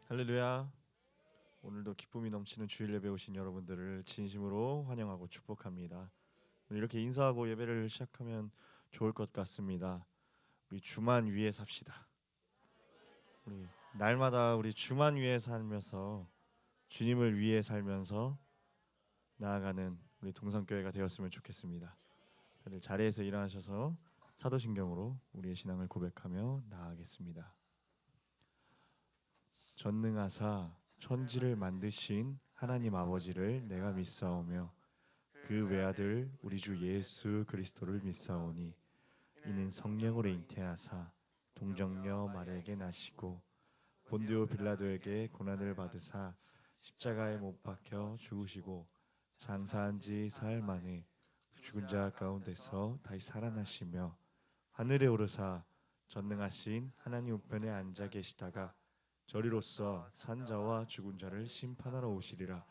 할렐루야. 오늘도 기쁨이 넘치는 주일 예배 오신 여러분들을 진심으로 환영하고 축복합니다. 이렇게 인사하고 예배를 시작하면 좋을 것 같습니다. 우리 주만 위에 삽시다. 우리 날마다 우리 주만 위에 살면서 주님을 위해 살면서 나아가는 우리 동성교회가 되었으면 좋겠습니다. 다들 자리에서 일어나셔서 사도신경으로 우리의 신앙을 고백하며 나아가겠습니다. 전능하사 천지를 만드신 하나님 아버지를 내가 믿사오며 그 외아들 우리 주 예수 그리스도를 믿사오니 이는 성령으로 잉태하사 동정녀 마리아에게 나시고 본디오 빌라도에게 고난을 받으사 십자가에 못 박혀 죽으시고 장사한 지 사흘 만에 죽은 자 가운데서 다시 살아나시며 하늘에 오르사 전능하신 하나님 우편에 앉아 계시다가 저리로서 산 자와 죽은 자를 심판하러 오시리라.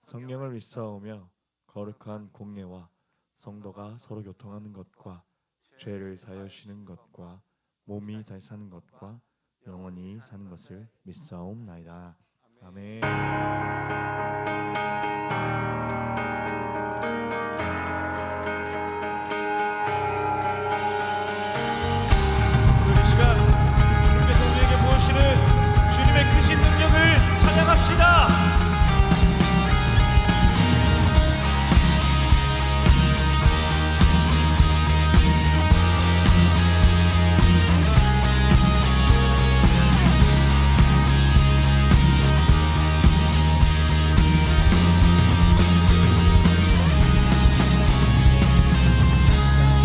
성령을 믿사오며 거룩한 공예와 성도가 서로 교통하는 것과 죄를 사하여 쉬는 것과 몸이 다시 사는 것과 영원히 사는 것을 믿사옵나이다. 아멘. 오늘 이 시간 주님께서 우리에게 보여주시는 주님의 크신 능력을 찬양합시다.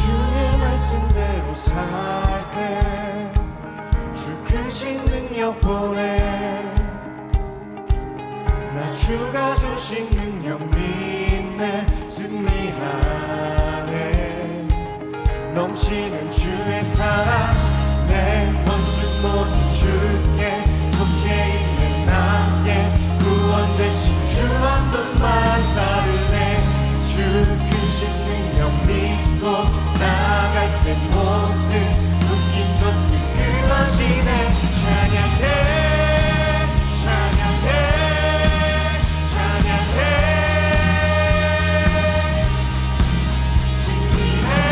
주의 말씀대로 살 때 주 크신 능력 보내 나 주가 주신 능력 믿네 승리하네 넘치는 주의 사랑 내 원수 모두 주께 속해 있는 나의 구원 되신 주 한 분만 따르네 주 크신 능력 믿고 나아갈 때 모든 웃긴 것들 끊어지네 찬양해 승리해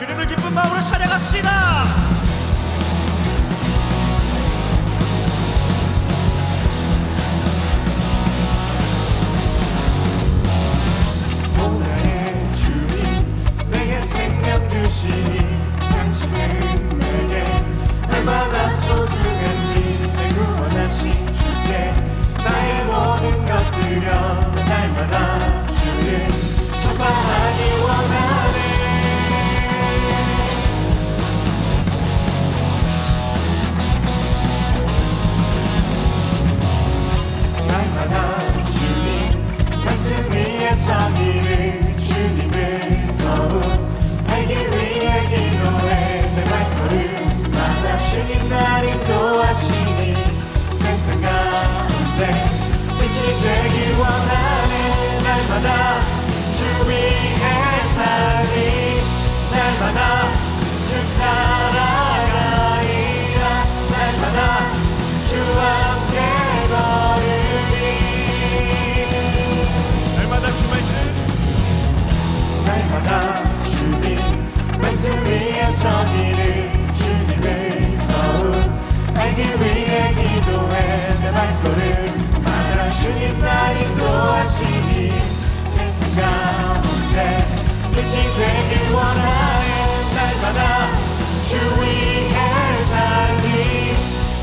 주님을 기쁜 마음으로 찬양합시다. 오늘의 주님 내게 생명 주시니 당신은 내게 얼마나 소중한지 날 구원하신 주께 나의 모든 것 드려 날마다 주를 전파하기 원하네. 날마다 주님 말씀 위에 서기를 주님을 더욱 알기 위해 기도해 내 발걸음마다 주님 날 인도하시니 세상 가운데 빛이 되길 원하네. 날마다 주 위에 살리 날마다 주 따라가리라. 날마다 주와 함께 걸으리. 날마다 주 말씀, 날마다 주님 말씀 위에 서기를 주님을 더욱 알기 위해 기도해 내 발걸음마다 주님 날 인도하시니 세상 가운데 빛이 되길 원하네. 날마다 주 위에 살리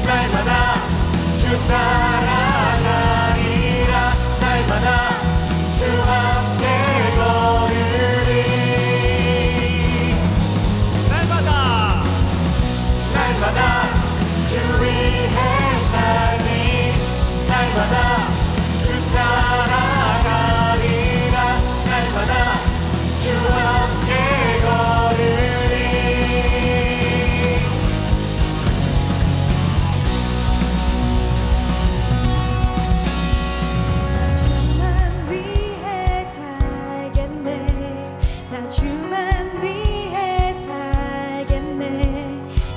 날마다 주 따라가리라. 날마다 주와 함께 걸으리. 날마다 주 위에 살리 날마다 주 따라가리라. 날마다 주와 함께 걸으리. 주만 위해 살겠네. 나 주만 위해 살겠네.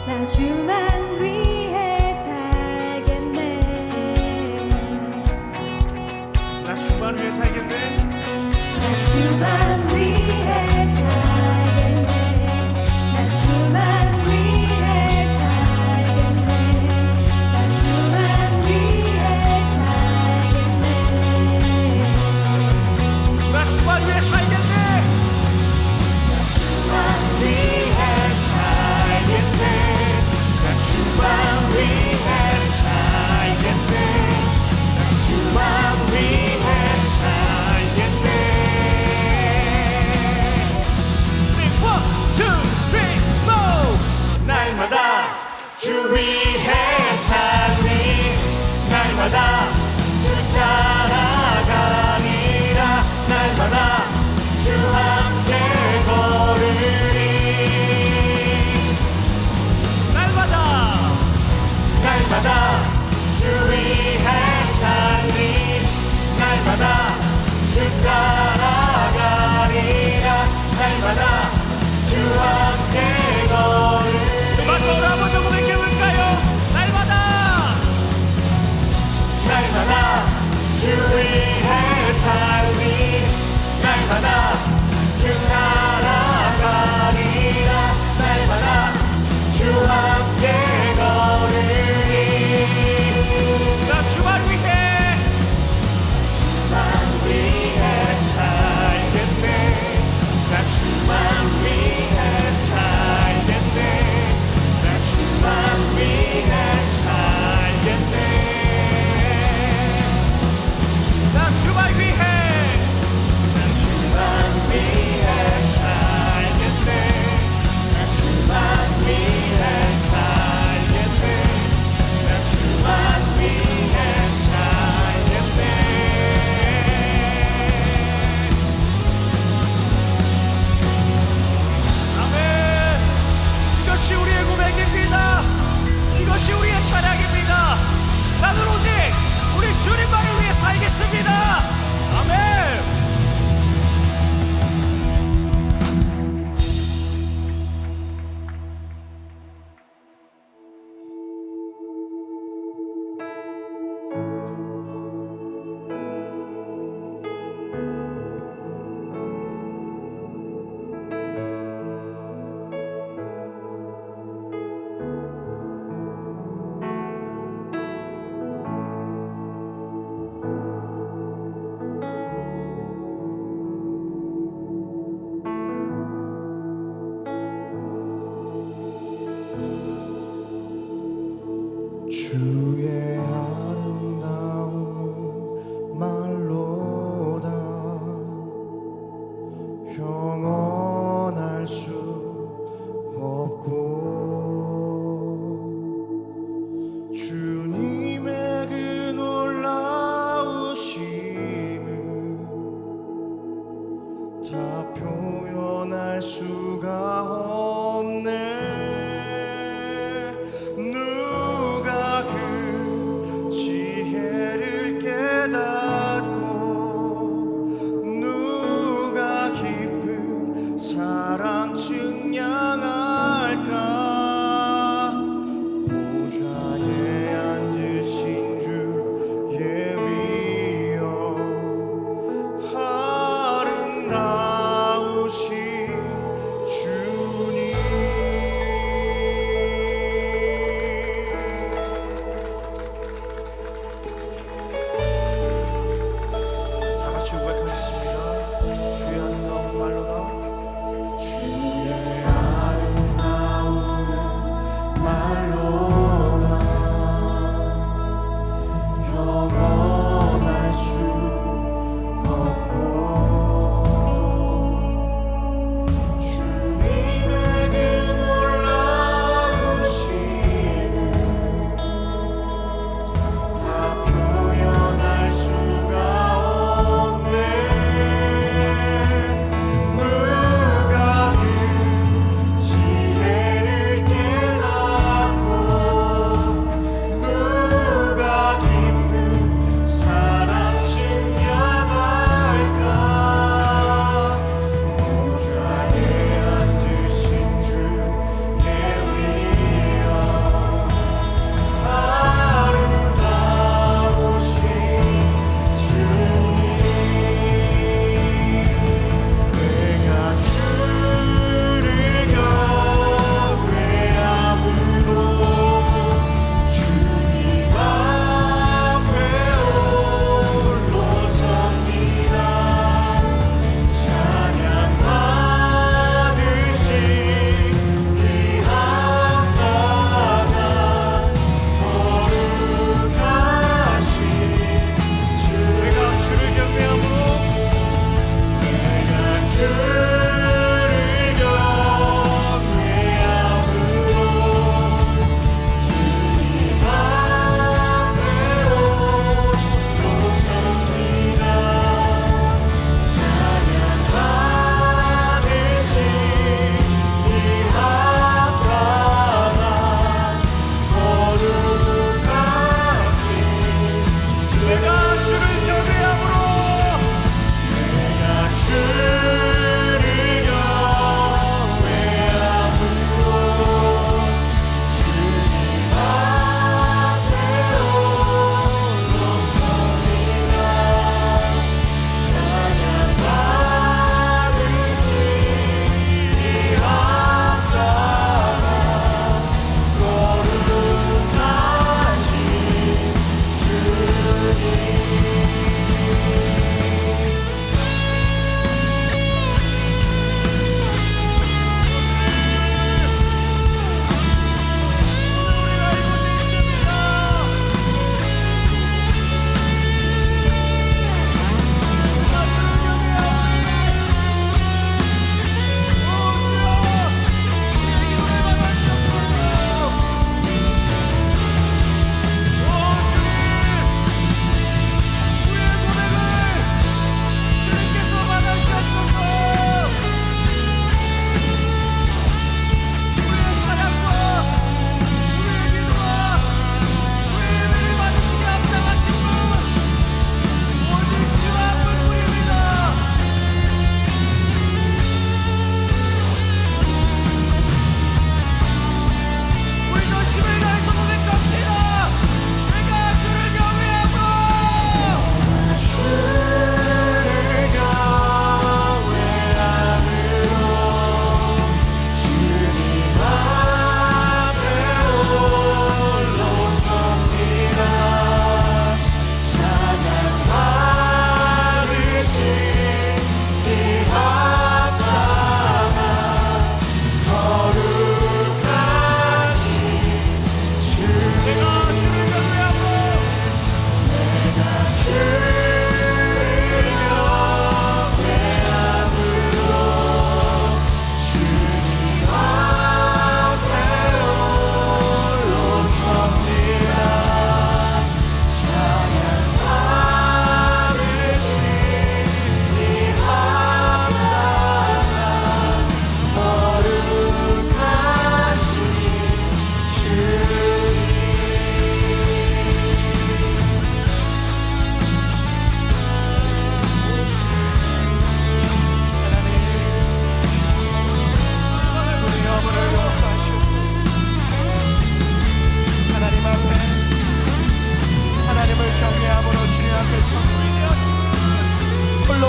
나 주만 위해 살겠네. 나 주만 위해 살겠네. 나 주만 위해 살겠네. 나 주만 위해 살겠네. 나 주만 위해 살겠네. 나 주만 위해 살겠네. 주만 위해 살겠네. 나 주만 위해 살겠네. 나 주만 위해 살겠네. Sing 1, 2, 3, go. 날마다 주 위해 살리 날마다 주 따라가리라. 날마다 주와 함께 걸으리. 날마다 주 위해 살리 날마다 주 따라가리라. 날마다 주와 함께 걸으리. 마지막으로 한번 더 고백해 볼까요? 날마다 주 위해 살리 날마다 주 따라가리라. 날마다 주와 함께 걸으리. 나 주만 위해 주만 위해 살겠네. 나 주만 위해 살겠네. 나 주만 위해 살겠네. 나 주만 위해 나 주만 위해 살겠네. 나 주만 위해 살겠네. 나 주만 위해 살겠네. 아멘. 이것이 우리의 고백입니다. 이것이 우리의 찬양입니다. 나는 오직 우리 주님만을 위해 살겠습니다. 아멘.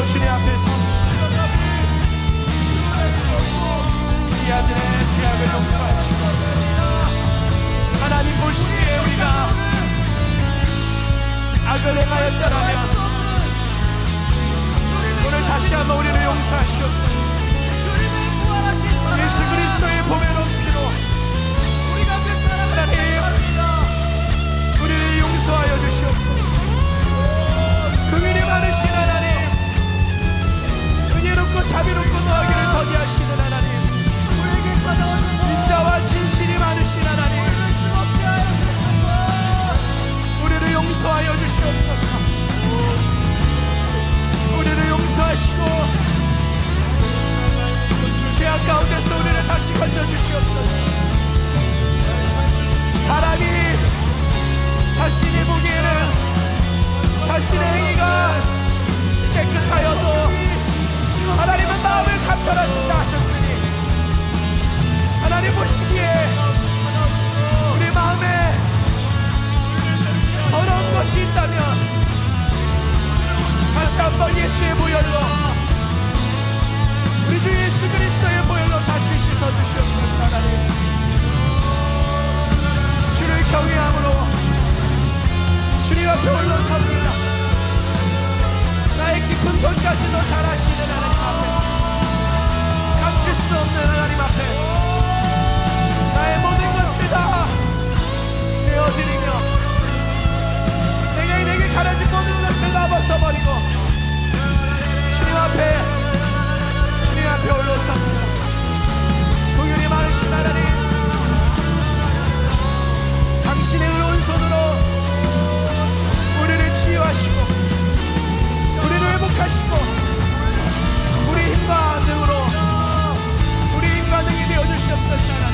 마음으로 주님 앞에서 이 아들의 죄악을 용서하시고 하나님 보시기에 우리가 악을 행하였다라면 오늘 다시 한번 우리를 용서하시옵소서. 예수 그리스도의 보배로운 피로 하나님 우리를 용서하여 주시옵소서. 긍휼이 많으신 하나님, 은혜롭고 자비롭고 너하기를 더디하시는 하나님, 인자와 신실이 많으신 하나님, 우리를 용서하여 주시옵소서. 우리를 용서하시고 죄악 가운데서 우리를 다시 건져주시옵소서. 사람이 자신이 보기에는 자신의 행위가 깨끗하여도 하나님은 마음을 감찰하신다 하셨으니 하나님 보시기에 우리 마음에 더러운 것이 있다면 다시 한번 예수의 보혈로, 우리 주 예수 그리스도의 보혈로 다시 씻어주시옵소서. 하나님 주를 경외함으로 주님 앞에 올라섭니다. 나의 깊은 곳까지도 잘 아시는 하나님 앞에, 감출 수 없는 하나님 앞에 나의 모든 것을 다 내어드리며 내게 가려진 모든 것을 다 벗어버리고 주님 앞에 올라섭니다. 긍휼이 많으신 하나님, 당신의 의로운 손으로 우리를 치유하시고 우리를 회복하시고 우리 힘과 능으로 우리 힘과 능이 되어주시옵소서. 하나님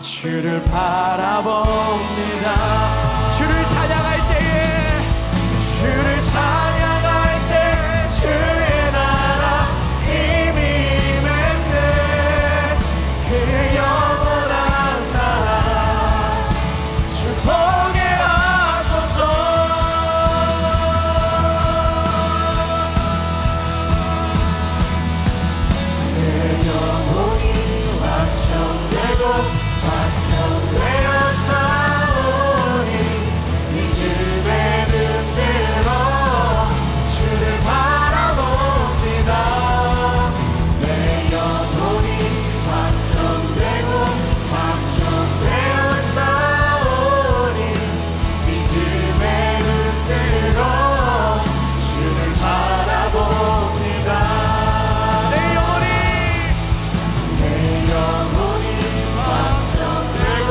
주를 바라봅니다. 주를 찬양할 때에, 주를 찬양할 때 주의 나라 이미 임했네. 그 영원한 나라 주 보게 하소서. 내 확정되고 확정되어 싸우니 믿음의 눈으로 주를 바라봅니다. 내 영혼이 확정되고 확정되어 싸우니 믿음의 눈으로 주를 바라봅니다. 내 영혼이 확정되고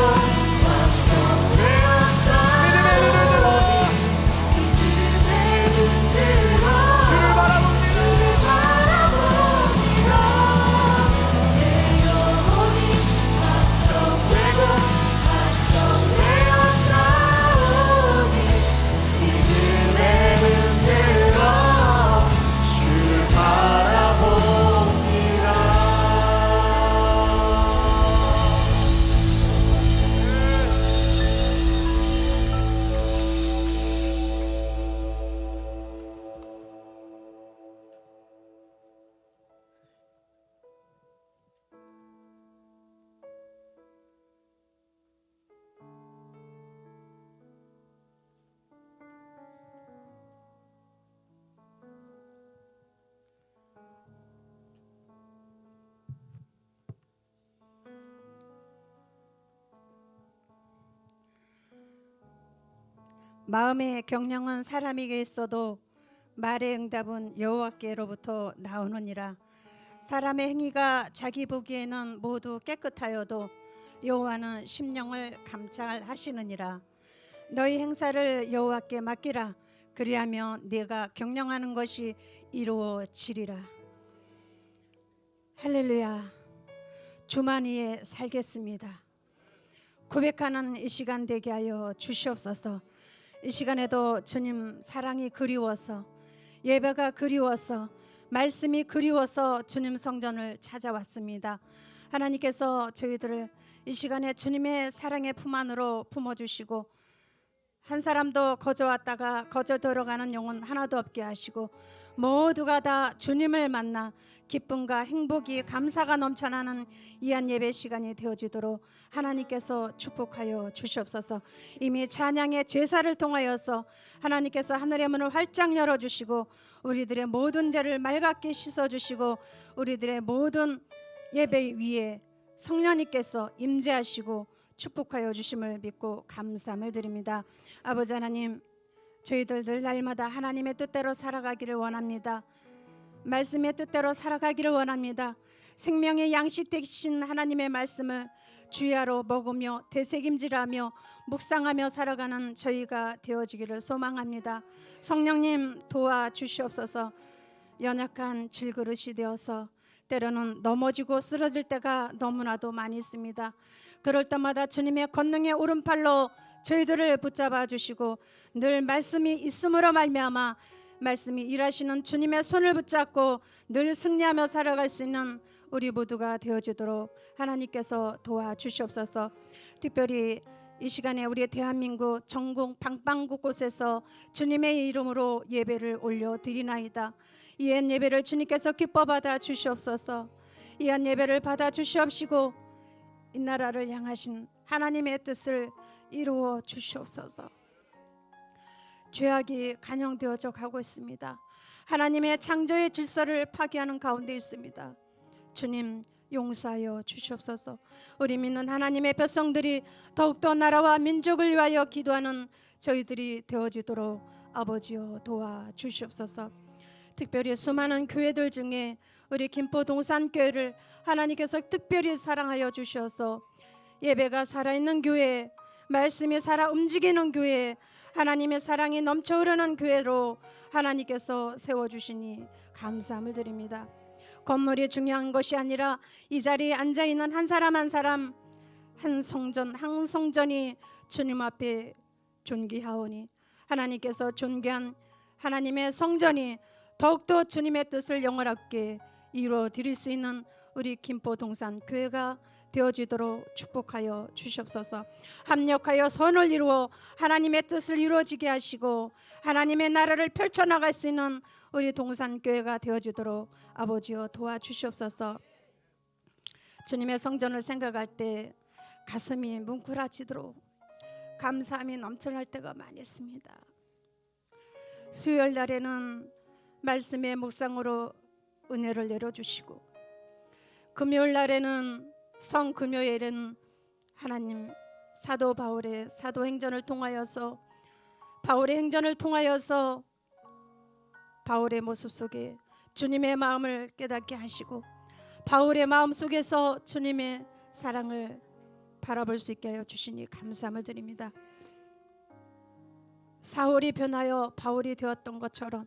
확정되어 싸우니 믿음의 눈으로 주를 바라봅니다. 내 영혼이 확정되고 확정되어 싸우니 믿음의 눈으로 주를 바라봅니다. 마음의 경영은 사람에게 있어도 말의 응답은 여호와께로부터 나오느니라. 사람의 행위가 자기 보기에는 모두 깨끗하여도 여호와는 심령을 감찰하시느니라. 너희 행사를 여호와께 맡기라. 그리하면 네가 경영하는 것이 이루어지리라. 할렐루야. 주만 위에 살겠습니다. 고백하는 이 시간 되게 하여 주시옵소서. 이 시간에도 주님 사랑이 그리워서, 예배가 그리워서, 말씀이 그리워서 주님 성전을 찾아왔습니다. 하나님께서 저희들을 이 시간에 주님의 사랑의 품 안으로 품어주시고, 한 사람도 거저 왔다가 거저 들어가는 영혼 하나도 없게 하시고, 모두가 다 주님을 만나 기쁨과 행복이 감사가 넘쳐나는 이한 예배 시간이 되어지도록 하나님께서 축복하여 주시옵소서. 이미 찬양의 제사를 통하여서 하나님께서 하늘의 문을 활짝 열어주시고 우리들의 모든 죄를 맑게 씻어주시고 우리들의 모든 예배 위에 성령님께서 임재하시고 축복하여 주심을 믿고 감사함을 드립니다. 아버지 하나님, 저희들 늘 날마다 하나님의 뜻대로 살아가기를 원합니다. 말씀의 뜻대로 살아가기를 원합니다. 생명의 양식 되신 하나님의 말씀을 주야로 먹으며 되새김질하며 묵상하며 살아가는 저희가 되어지기를 소망합니다. 성령님 도와주시옵소서. 연약한 질그릇이 되어서 때로는 넘어지고 쓰러질 때가 너무나도 많이 있습니다. 그럴 때마다 주님의 권능의 오른팔로 저희들을 붙잡아 주시고 늘 말씀이 있음으로 말미암아 말씀이 일하시는 주님의 손을 붙잡고 늘 승리하며 살아갈 수 있는 우리 모두가 되어지도록 하나님께서 도와주시옵소서. 특별히 이 시간에 우리 대한민국 전국 방방곳곳에서 주님의 이름으로 예배를 올려드리나이다. 이한 예배를 주님께서 기뻐 받아 주시옵소서. 이한 예배를 받아 주시옵시고 이 나라를 향하신 하나님의 뜻을 이루어 주시옵소서. 죄악이 간영되어져 가고 있습니다. 하나님의 창조의 질서를 파괴하는 가운데 있습니다. 주님 용서하여 주시옵소서. 우리 믿는 하나님의 백성들이 더욱더 나라와 민족을 위하여 기도하는 저희들이 되어지도록 아버지여 도와주시옵소서. 특별히 수많은 교회들 중에 우리 김포 동산교회를 하나님께서 특별히 사랑하여 주셔서 예배가 살아있는 교회, 말씀이 살아 움직이는 교회, 하나님의 사랑이 넘쳐 흐르는 교회로 하나님께서 세워주시니 감사함을 드립니다. 건물이 중요한 것이 아니라 이 자리에 앉아있는 한 사람 한 사람, 한 성전이 주님 앞에 존귀하오니 하나님께서 존귀한 하나님의 성전이 더욱더 주님의 뜻을 영원하게 이루어 드릴 수 있는 우리 김포 동산 교회가 되어지도록 축복하여 주시옵소서. 합력하여 선을 이루어 하나님의 뜻을 이루어지게 하시고 하나님의 나라를 펼쳐나갈 수 있는 우리 동산교회가 되어지도록 아버지여 도와주시옵소서. 주님의 성전을 생각할 때 가슴이 뭉클해지도록 감사함이 넘쳐날 때가 많이 있습니다. 수요일 날에는 말씀의 묵상으로 은혜를 내려주시고, 금요일 날에는 성금요일에는 하나님 사도 바울의 사도행전을 통하여서 바울의 행전을 통하여서 바울의 모습 속에 주님의 마음을 깨닫게 하시고, 바울의 마음 속에서 주님의 사랑을 바라볼 수 있게 하여 주시니 감사함을 드립니다. 사울이 변하여 바울이 되었던 것처럼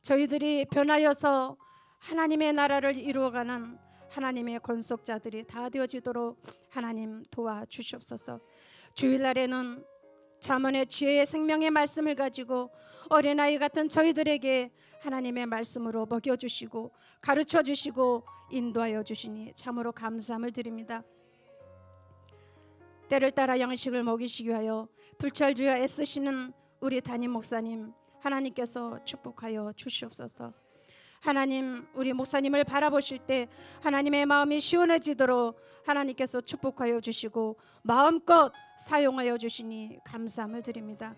저희들이 변하여서 하나님의 나라를 이루어가는 하나님의 건속자들이 다 되어지도록 하나님 도와주시옵소서. 주일날에는 잠언의 지혜의 생명의 말씀을 가지고 어린아이 같은 저희들에게 하나님의 말씀으로 먹여주시고 가르쳐주시고 인도하여 주시니 참으로 감사함을 드립니다. 때를 따라 양식을 먹이시기 위하여 불철주야 애쓰시는 우리 담임 목사님 하나님께서 축복하여 주시옵소서. 하나님, 우리 목사님을 바라보실 때 하나님의 마음이 시원해지도록 하나님께서 축복하여 주시고 마음껏 사용하여 주시니 감사함을 드립니다.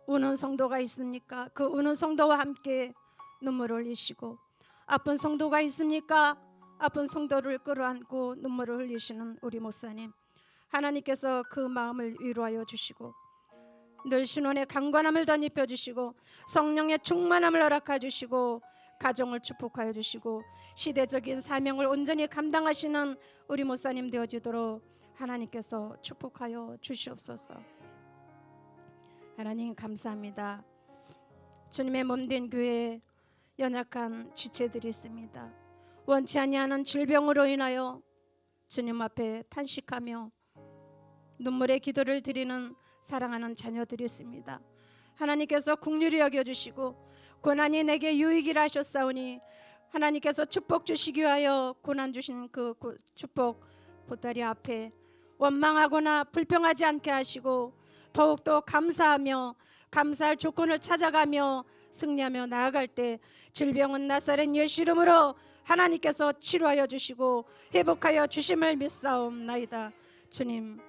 우는 성도가 있습니까? 그 우는 성도와 함께 눈물을 흘리시고, 아픈 성도가 있습니까? 아픈 성도를 끌어안고 눈물을 흘리시는 우리 목사님, 하나님께서 그 마음을 위로하여 주시고 늘 신원의 강건함을 덧입혀 주시고 성령의 충만함을 허락해 주시고 가정을 축복하여 주시고 시대적인 사명을 온전히 감당하시는 우리 목사님 되어지도록 하나님께서 축복하여 주시옵소서. 하나님 감사합니다. 주님의 몸된 교회에 연약한 지체들이 있습니다. 원치 아니하는 질병으로 인하여 주님 앞에 탄식하며 눈물의 기도를 드리는 사랑하는 자녀들이 있습니다. 하나님께서 긍휼히 여겨주시고 고난이 내게 유익이라 하셨사오니 하나님께서 축복 주시기 위하여 고난 주신 그 축복 보따리 앞에 원망하거나 불평하지 않게 하시고 더욱더 감사하며 감사할 조건을 찾아가며 승리하며 나아갈 때 질병은 나사렛 예수 이름으로 하나님께서 치료하여 주시고 회복하여 주심을 믿사옵나이다. 주님,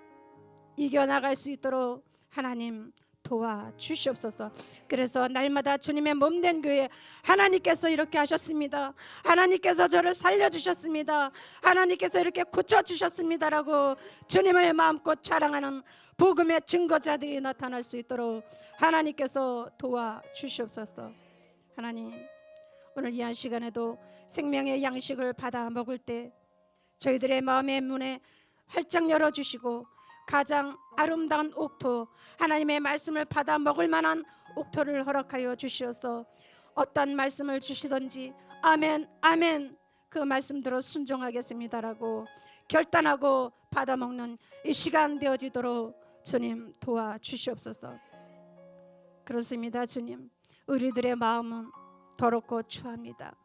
이겨나갈 수 있도록 하나님 도와주시옵소서. 그래서 날마다 주님의 몸된 교회 하나님께서 이렇게 하셨습니다. 하나님께서 저를 살려주셨습니다. 하나님께서 이렇게 고쳐주셨습니다라고 주님을 마음껏 자랑하는 복음의 증거자들이 나타날 수 있도록 하나님께서 도와주시옵소서. 하나님, 오늘 이 한 시간에도 생명의 양식을 받아 먹을 때 저희들의 마음의 문에 활짝 열어주시고 가장 아름다운 옥토, 하나님의 말씀을 받아 먹을 만한 옥토를 허락하여 주시어서 어떤 말씀을 주시든지 아멘 아멘 그 말씀대로 순종하겠습니다라고 결단하고 받아 먹는 이 시간 되어지도록 주님 도와주시옵소서. 그렇습니다. 주님, 우리들의 마음은 더럽고 추합니다.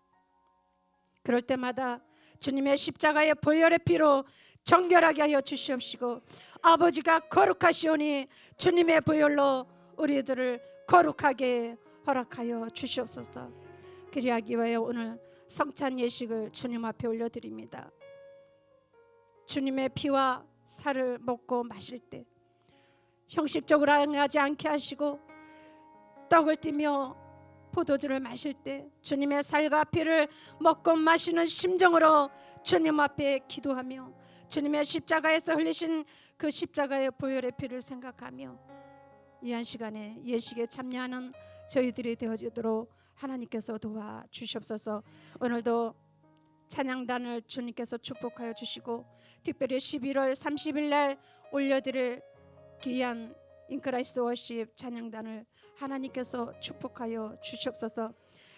그럴 때마다 주님의 십자가의 보혈의 피로 정결하게 하여 주시옵시고 아버지가 거룩하시오니 주님의 보혈로 우리들을 거룩하게 허락하여 주시옵소서. 그리하기 위하여 오늘 성찬 예식을 주님 앞에 올려드립니다. 주님의 피와 살을 먹고 마실 때 형식적으로 행하지 않게 하시고 떡을 띠며 포도주를 마실 때 주님의 살과 피를 먹고 마시는 심정으로 주님 앞에 기도하며 주님의 십자가에서 흘리신 그 십자가의 보혈의 피를 생각하며 이 한 시간에 예식에 참여하는 저희들이 되어지도록 하나님께서 도와주시옵소서. 오늘도 찬양단을 주님께서 축복하여 주시고 특별히 11월 30일 날 올려드릴 귀한 인크라이스트 워십 찬양단을 하나님께서 축복하여 주시옵소서.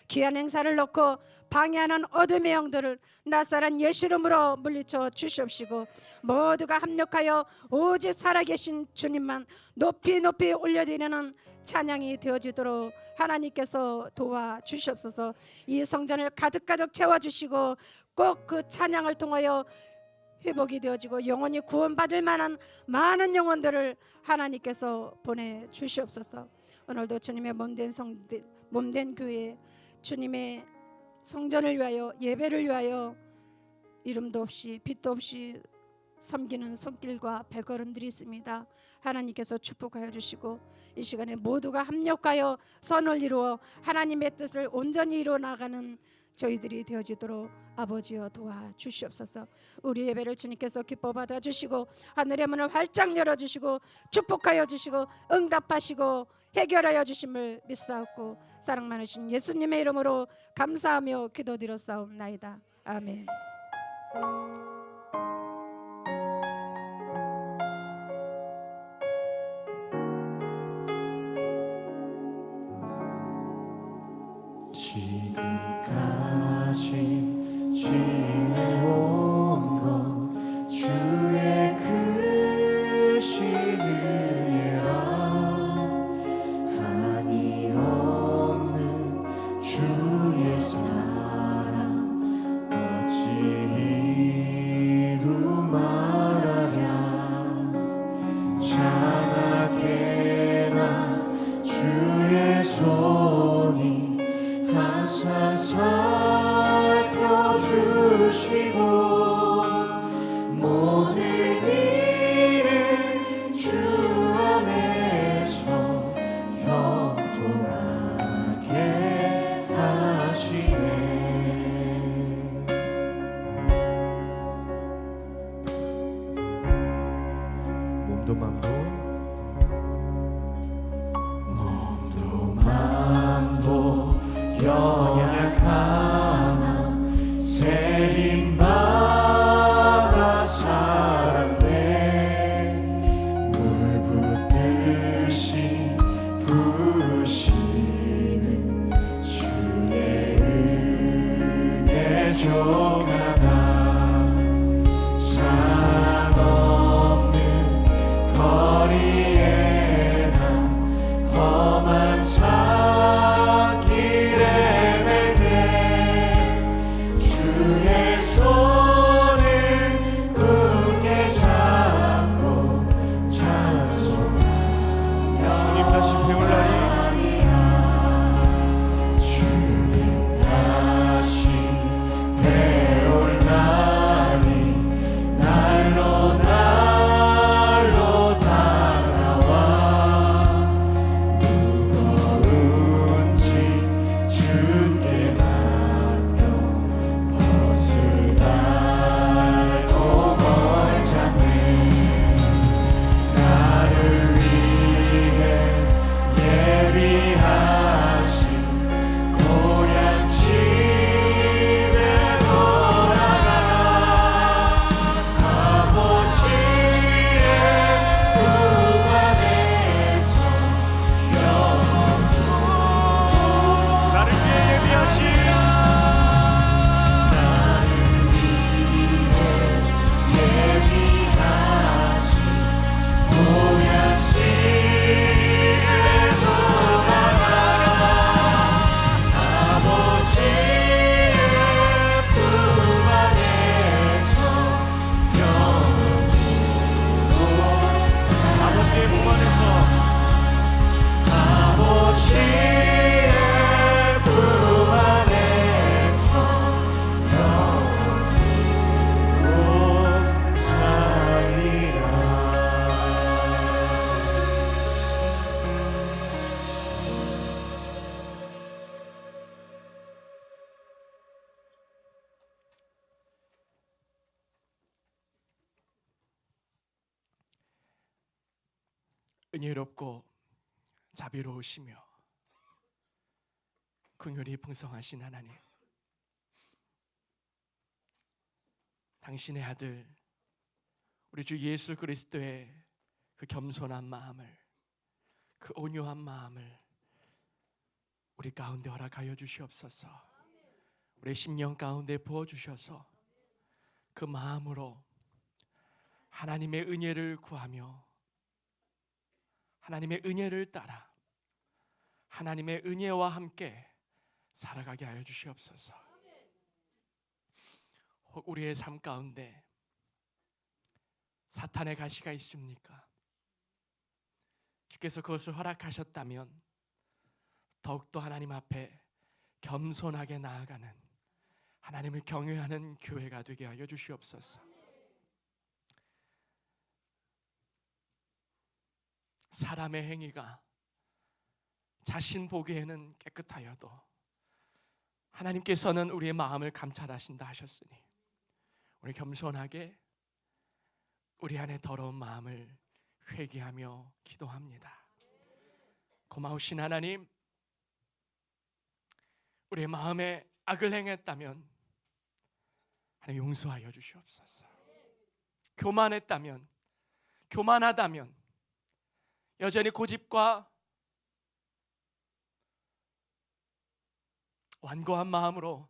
귀한 행사를 놓고 방해하는 어둠의 영들을 나사렛 예수 이름으로 물리쳐 주시옵시고 모두가 합력하여 오직 살아계신 주님만 높이 높이 올려드리는 찬양이 되어지도록 하나님께서 도와주시옵소서. 이 성전을 가득가득 채워주시고 꼭 그 찬양을 통하여 회복이 되어지고 영원히 구원받을 만한 많은 영혼들을 하나님께서 보내주시옵소서. 오늘도 주님의 몸된 교회 주님의 성전을 위하여 예배를 위하여 이름도 없이 빛도 없이 섬기는 손길과 발걸음들이 있습니다. 하나님께서 축복하여 주시고 이 시간에 모두가 합력하여 선을 이루어 하나님의 뜻을 온전히 이루어 나가는 저희들이 되어지도록 아버지여 도와주시옵소서. 우리 예배를 주님께서 기뻐 받아주시고 하늘의 문을 활짝 열어주시고 축복하여 주시고 응답하시고 해결하여 주심을 믿사옵고 사랑 많으신 예수님의 이름으로 감사하며 기도드렸사옵나이다. 아멘. 지금까지 지내온 것 주의 크신 은혜라 한이 없는 주의 사랑 어찌 이루 말하랴 자나깨나 주의 손이 항상 살펴주시고 모든 일을 주 안에서 형통하게 하시네. 몸도 맘도 연약하나 세림받아 살았네. 물 붓듯이 부으시는 주의 은혜 종하다. 사랑 없는 거리에나 험한 산길에 주의 손을 굳게 잡고 찬송하며 주님 다시 배울 날이 주님 다시 배울 날이 날로 날로 다가와 무거운 짐 주께 맡겨 벗을 날도 멀잖네. 나를 위해 예비하신 고향 집에 돌아가 아버지의 품 안에서 영원토록 나를 위해 예비하신 예비하신 고향집에 돌아가 아버지의 품 안에서 영원토록 아버지의 품 안에서 아버지의 품 안에서 영원토록 살리라. 은혜롭고 자비로우시며 긍휼이 풍성하신 하나님, 당신의 아들 우리 주 예수 그리스도의 그 겸손한 마음을, 그 온유한 마음을 우리 가운데 허락하여 주시옵소서. 우리 심령 가운데 부어 주셔서 그 마음으로 하나님의 은혜를 구하며 하나님의 은혜를 따라 하나님의 은혜와 함께 살아가게 하여 주시옵소서. 혹 우리의 삶 가운데 사탄의 가시가 있습니까? 주께서 그것을 허락하셨다면 더욱더 하나님 앞에 겸손하게 나아가는 하나님을 경외하는 교회가 되게 하여 주시옵소서. 사람의 행위가 자신 보기에는 깨끗하여도 하나님께서는 우리의 마음을 감찰하신다 하셨으니 우리 겸손하게 우리 안에 더러운 마음을 회개하며 기도합니다. 고마우신 하나님, 우리의 마음에 악을 행했다면 하나님 용서하여 주시옵소서. 교만하다면 여전히 고집과 완고한 마음으로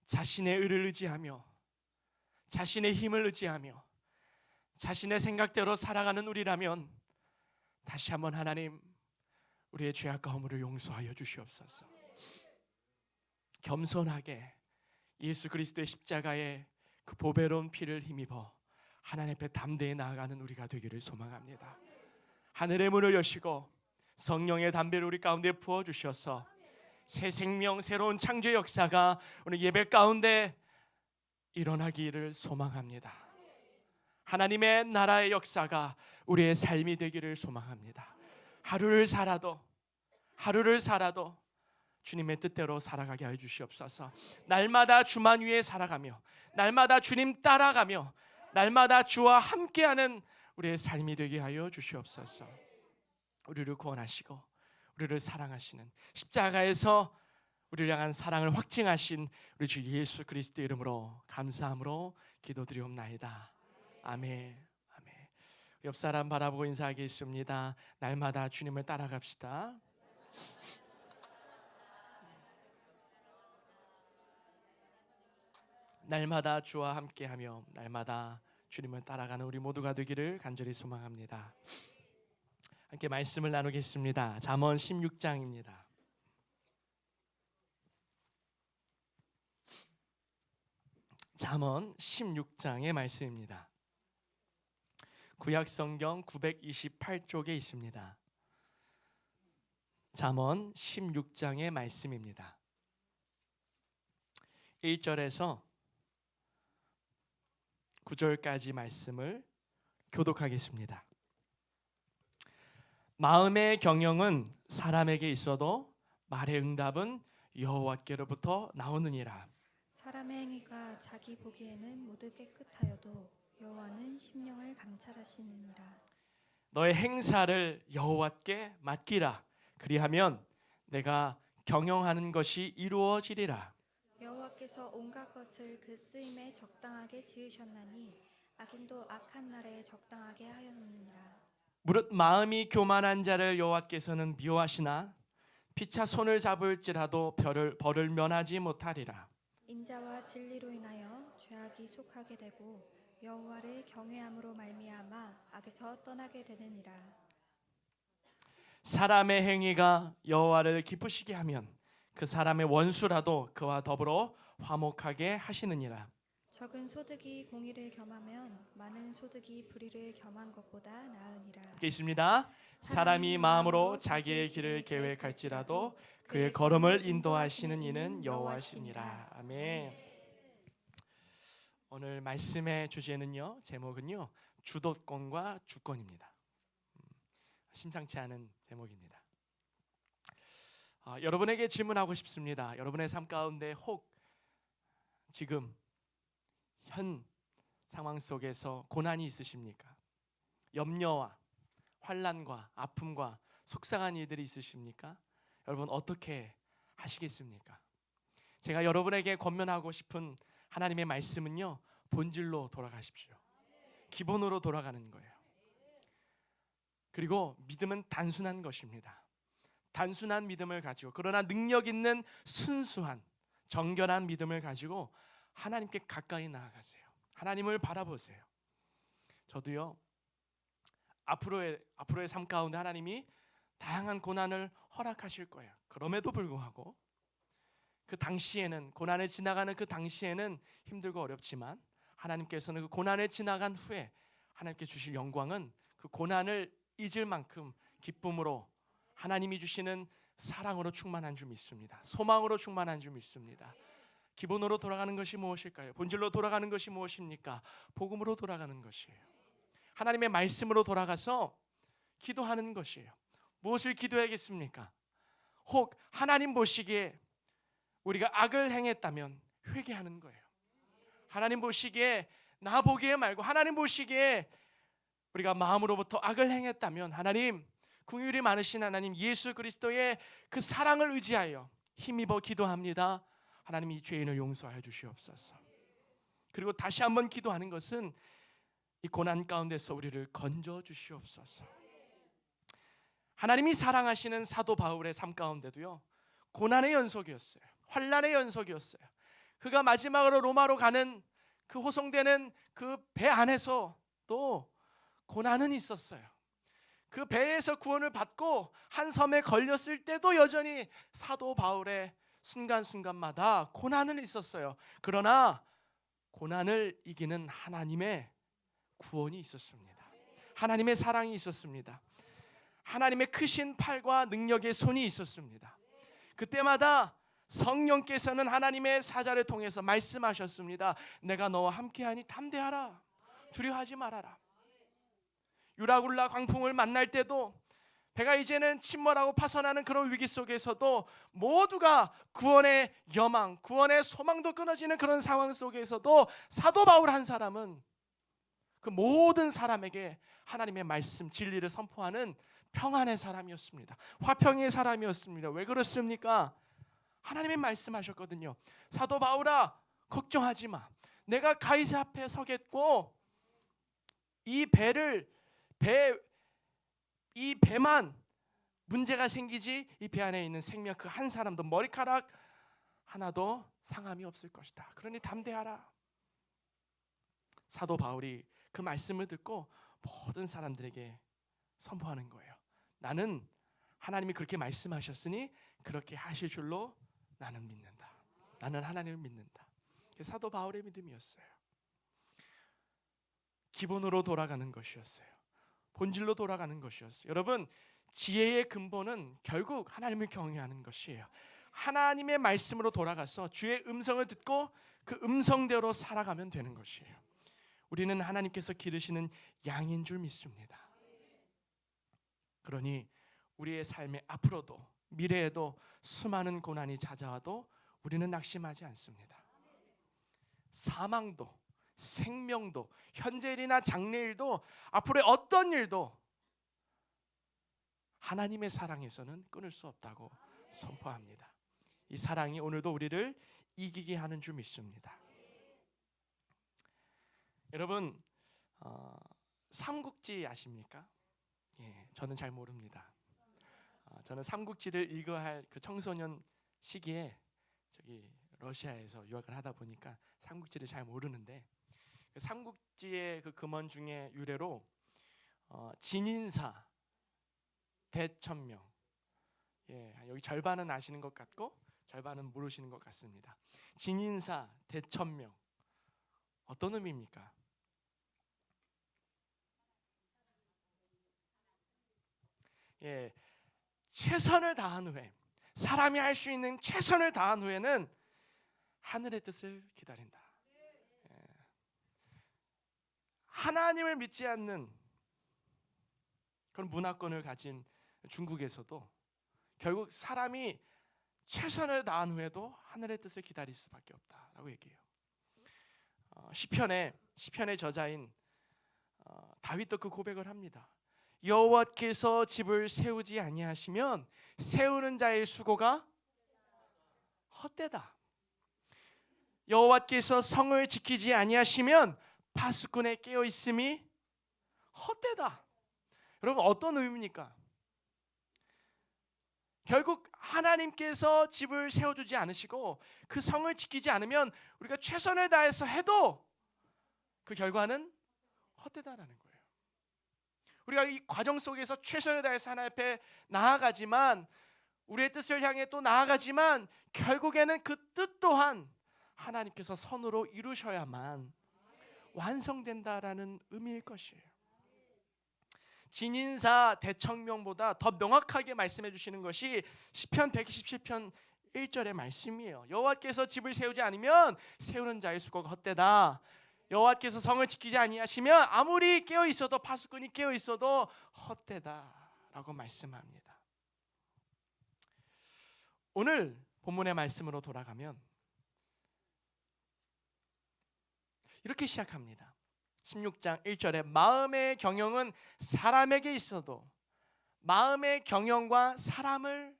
자신의 의를 의지하며 자신의 힘을 의지하며 자신의 생각대로 살아가는 우리라면 다시 한번 하나님 우리의 죄악과 허물을 용서하여 주시옵소서. 겸손하게 예수 그리스도의 십자가의 그 보배로운 피를 힘입어 하나님 앞에 담대히 나아가는 우리가 되기를 소망합니다. 하늘의 문을 여시고 성령의 담배를 우리 가운데 부어주셔서 새 생명, 새로운 창조의 역사가 오늘 예배 가운데 일어나기를 소망합니다. 하나님의 나라의 역사가 우리의 삶이 되기를 소망합니다. 하루를 살아도 주님의 뜻대로 살아가게 하여 주시옵소서. 날마다 주만 위에 살아가며 날마다 주님 따라가며 날마다 주와 함께하는 우리의 삶이 되게 하여 주시옵소서. 우리를 구원하시고 우리를 사랑하시는 십자가에서 우리를 향한 사랑을 확증하신 우리 주 예수 그리스도 이름으로 감사함으로 기도드리옵나이다. 아멘. 아멘. 옆 사람 바라보고 인사하겠습니다. 날마다 주님을 따라갑시다. 날마다 주와 함께하며 날마다 주님을 따라가는 우리 모두가 되기를 간절히 소망합니다. 함께 말씀을 나누겠습니다. 잠언 16장입니다. 잠언 16장의 말씀입니다. 구약성경 928쪽에 있습니다. 잠언 16장의 말씀입니다. 1절에서 9절까지 말씀을 교독하겠습니다. 마음의 경영은 사람에게 있어도 말의 응답은 여호와께로부터 나오느니라. 사람의 행위가 자기 보기에는 모두 깨끗하여도 여호와는 심령을 감찰하시느니라. 너의 행사를 여호와께 맡기라. 그리하면 내가 경영하는 것이 이루어지리라. 여호와께서 온갖 것을 그 쓰임에 적당하게 지으셨나니 악인도 악한 날에 적당하게 하였느니라. 무릇 마음이 교만한 자를 여호와께서는 미워하시나 피차 손을 잡을지라도 벌을 면하지 못하리라. 인자와 진리로 인하여 죄악이 속하게 되고 여호와를 경외함으로 말미암아 악에서 떠나게 되느니라. 사람의 행위가 여호와를 기쁘시게 하면 그 사람의 원수라도 그와 더불어 화목하게 하시느니라. 적은 소득이 공의를 겸하면 많은 소득이 불의를 겸한 것보다 나으니라. 있습니다. 사람이 마음으로 자기의 길을 계획할지라도 그의 걸음을 인도하시는 이는 여호와시니라. 아멘. 오늘 말씀의 주제는요, 제목은요, 주도권과 주권입니다. 심상치 않은 제목입니다. 여러분에게 질문하고 싶습니다. 여러분의 삶 가운데 혹 지금 현 상황 속에서 고난이 있으십니까? 염려와 환난과 아픔과 속상한 일들이 있으십니까? 여러분 어떻게 하시겠습니까? 제가 여러분에게 권면하고 싶은 하나님의 말씀은요, 본질로 돌아가십시오. 기본으로 돌아가는 거예요. 그리고 믿음은 단순한 것입니다. 단순한 믿음을 가지고, 그러나 능력 있는 순수한 정결한 믿음을 가지고 하나님께 가까이 나아가세요. 하나님을 바라보세요. 저도요, 앞으로의 삶 가운데 하나님이 다양한 고난을 허락하실 거예요. 그럼에도 불구하고 그 당시에는, 고난을 지나가는 그 당시에는 힘들고 어렵지만 하나님께서는 그 고난을 지나간 후에 하나님께 주실 영광은 그 고난을 잊을 만큼 기쁨으로, 하나님이 주시는 사랑으로 충만한 줄 믿습니다. 소망으로 충만한 줄 믿습니다. 기본으로 돌아가는 것이 무엇일까요? 본질로 돌아가는 것이 무엇입니까? 복음으로 돌아가는 것이에요. 하나님의 말씀으로 돌아가서 기도하는 것이에요. 무엇을 기도해야겠습니까? 혹 하나님 보시기에 우리가 악을 행했다면 회개하는 거예요. 하나님 보시기에 나 보기에 말고 하나님 보시기에 우리가 마음으로부터 악을 행했다면 하나님, 긍휼이 많으신 하나님 예수 그리스도의 그 사랑을 의지하여 힘입어 기도합니다. 하나님 이 죄인을 용서하여 주시옵소서. 그리고 다시 한번 기도하는 것은 이 고난 가운데서 우리를 건져 주시옵소서. 하나님이 사랑하시는 사도 바울의 삶 가운데도요, 고난의 연속이었어요. 환난의 연속이었어요. 그가 마지막으로 로마로 가는 그 호송되는 그 배 안에서도 고난은 있었어요. 그 배에서 구원을 받고 한 섬에 걸렸을 때도 여전히 사도 바울의 순간순간마다 고난은 있었어요. 그러나 고난을 이기는 하나님의 구원이 있었습니다. 하나님의 사랑이 있었습니다. 하나님의 크신 팔과 능력의 손이 있었습니다. 그때마다 성령께서는 하나님의 사자를 통해서 말씀하셨습니다. 내가 너와 함께하니 담대하라. 두려워하지 말아라. 유라굴라 광풍을 만날 때도 배가 이제는 침몰하고 파손하는 그런 위기 속에서도 모두가 구원의 여망, 구원의 소망도 끊어지는 그런 상황 속에서도 사도 바울 한 사람은 그 모든 사람에게 하나님의 말씀, 진리를 선포하는 평안의 사람이었습니다. 화평의 사람이었습니다. 왜 그렇습니까? 하나님의 말씀하셨거든요. 사도 바울아, 걱정하지 마. 내가 가이사 앞에 서겠고 이 배만 문제가 생기지 이 배 안에 있는 생명 그 한 사람도 머리카락 하나도 상함이 없을 것이다. 그러니 담대하라. 사도 바울이 그 말씀을 듣고 모든 사람들에게 선포하는 거예요. 나는 하나님이 그렇게 말씀하셨으니 그렇게 하실 줄로 나는 믿는다. 나는 하나님을 믿는다. 사도 바울의 믿음이었어요. 기본으로 돌아가는 것이었어요. 본질로 돌아가는 것이었어요. 여러분, 지혜의 근본은 결국 하나님을 경외하는 것이에요. 하나님의 말씀으로 돌아가서 주의 음성을 듣고 그 음성대로 살아가면 되는 것이에요. 우리는 하나님께서 기르시는 양인 줄 믿습니다. 그러니 우리의 삶의 앞으로도 미래에도 수많은 고난이 찾아와도 우리는 낙심하지 않습니다. 사망도 생명도 현재일이나 장래일도 앞으로의 어떤 일도 하나님의 사랑에서는 끊을 수 없다고 선포합니다. 이 사랑이 오늘도 우리를 이기게 하는 줄 믿습니다. 여러분, 삼국지 아십니까? 예, 저는 잘 모릅니다. 저는 삼국지를 읽어야 할 그 청소년 시기에 저기 러시아에서 유학을 하다 보니까 삼국지를 잘 모르는데 그 삼국지의 그 금원 중에 유래로 진인사 대천명, 예, 여기 절반은 아시는 것 같고 절반은 모르시는 것 같습니다. 진인사 대천명 어떤 의미입니까? 예, 최선을 다한 후에 사람이 할 수 있는 최선을 다한 후에는 하늘의 뜻을 기다린다. 하나님을 믿지 않는 그런 문화권을 가진 중국에서도 결국 사람이 최선을 다한 후에도 하늘의 뜻을 기다릴 수밖에 없다라고 얘기해요. 시편의 저자인 다윗도 그 고백을 합니다. 여호와께서 집을 세우지 아니하시면 세우는 자의 수고가 헛되다. 여호와께서 성을 지키지 아니하시면 파수꾼의 깨어 있음이 헛되다. 여러분, 어떤 의미입니까? 결국 하나님께서 집을 세워주지 않으시고 그 성을 지키지 않으면 우리가 최선을 다해서 해도 그 결과는 헛되다라는 거예요. 우리가 이 과정 속에서 최선을 다해서 하나님 앞에 나아가지만 우리의 뜻을 향해 또 나아가지만 결국에는 그 뜻 또한 하나님께서 선으로 이루셔야만 완성된다라는 의미일 것이에요. 진인사 대청명보다 더 명확하게 말씀해 주시는 것이 시편 127편 1절의 말씀이에요. 여호와께서 집을 세우지 않으면 세우는 자의 수고가 헛되다. 여호와께서 성을 지키지 아니하시면 아무리 깨어 있어도 파수꾼이 깨어 있어도 헛되다라고 말씀합니다. 오늘 본문의 말씀으로 돌아가면 이렇게 시작합니다. 16장 1절에 마음의 경영은 사람에게 있어도 마음의 경영과 사람을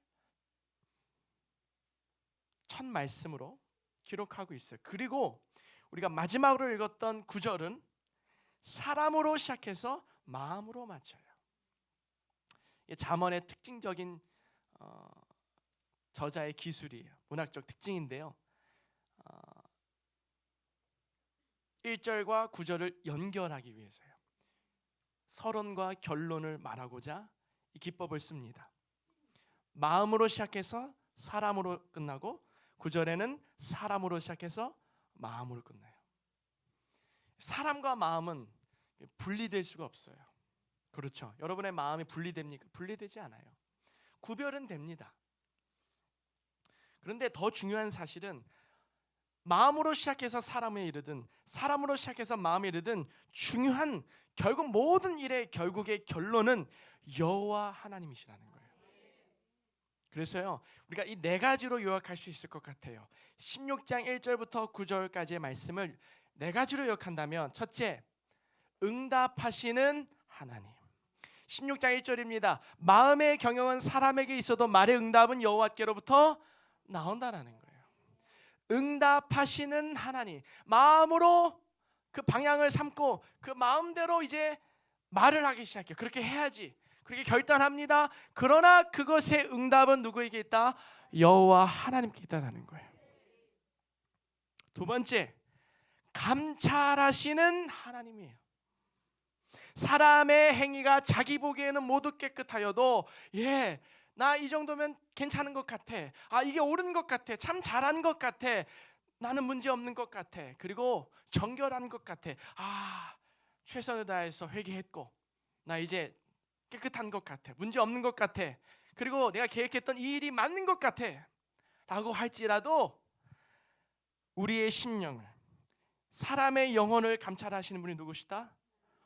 첫 말씀으로 기록하고 있어요. 그리고 우리가 마지막으로 읽었던 9절은 사람으로 시작해서 마음으로 마쳐요. 잠언의 특징적인 저자의 기술이에요. 문학적 특징인데요. 1절과 9절을 연결하기 위해서요. 서론과 결론을 말하고자 이 기법을 씁니다. 마음으로 시작해서 사람으로 끝나고 9절에는 사람으로 시작해서 마음으로 끝나요. 사람과 마음은 분리될 수가 없어요. 그렇죠? 여러분의 마음이 분리됩니까? 분리되지 않아요. 구별은 됩니다. 그런데 더 중요한 사실은 마음으로 시작해서 사람에 이르든 사람으로 시작해서 마음에 이르든 중요한 결국 모든 일의 결국의 결론은 여호와 하나님이시라는 거예요. 그래서요, 우리가 이 네 가지로 요약할 수 있을 것 같아요. 16장 1절부터 9절까지의 말씀을 네 가지로 요약한다면, 첫째, 응답하시는 하나님. 16장 1절입니다. 마음의 경영은 사람에게 있어도 말의 응답은 여호와께로부터 나온다라는 거예요. 응답하시는 하나님, 마음으로 그 방향을 삼고 그 마음대로 이제 말을 하기 시작해요. 그렇게 해야지, 그렇게 결단합니다. 그러나 그것의 응답은 누구에게 있다? 여호와 하나님께 있다라는 거예요. 두 번째, 감찰하시는 하나님이에요. 사람의 행위가 자기 보기에는 모두 깨끗하여도 나 이 정도면 괜찮은 것 같아. 이게 옳은 것 같아. 참 잘한 것 같아. 나는 문제 없는 것 같아. 그리고 정결한 것 같아. 최선을 다해서 회개했고 나 이제 깨끗한 것 같아. 문제 없는 것 같아. 그리고 내가 계획했던 이 일이 맞는 것 같아 라고 할지라도 우리의 심령을, 사람의 영혼을 감찰하시는 분이 누구시다?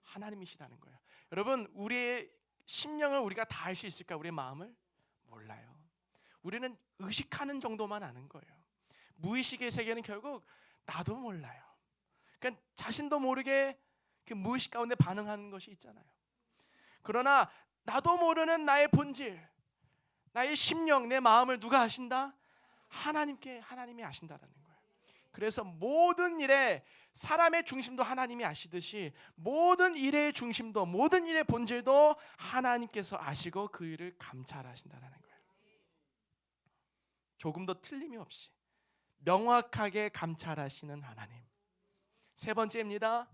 하나님이시라는 거예요. 여러분, 우리의 심령을 우리가 다 알 수 있을까? 우리의 마음을? 몰라요. 우리는 의식하는 정도만 아는 거예요. 무의식의 세계는 결국 나도 몰라요. 그러니까 자신도 모르게 그 무의식 가운데 반응하는 것이 있잖아요. 그러나 나도 모르는 나의 본질, 나의 심령, 내 마음을 누가 아신다? 하나님이 아신다라는 거예요. 그래서 모든 일에 사람의 중심도 하나님이 아시듯이 모든 일의 중심도, 모든 일의 본질도 하나님께서 아시고 그 일을 감찰하신다라는 거예요. 조금도 틀림이 없이 명확하게 감찰하시는 하나님. 세 번째입니다.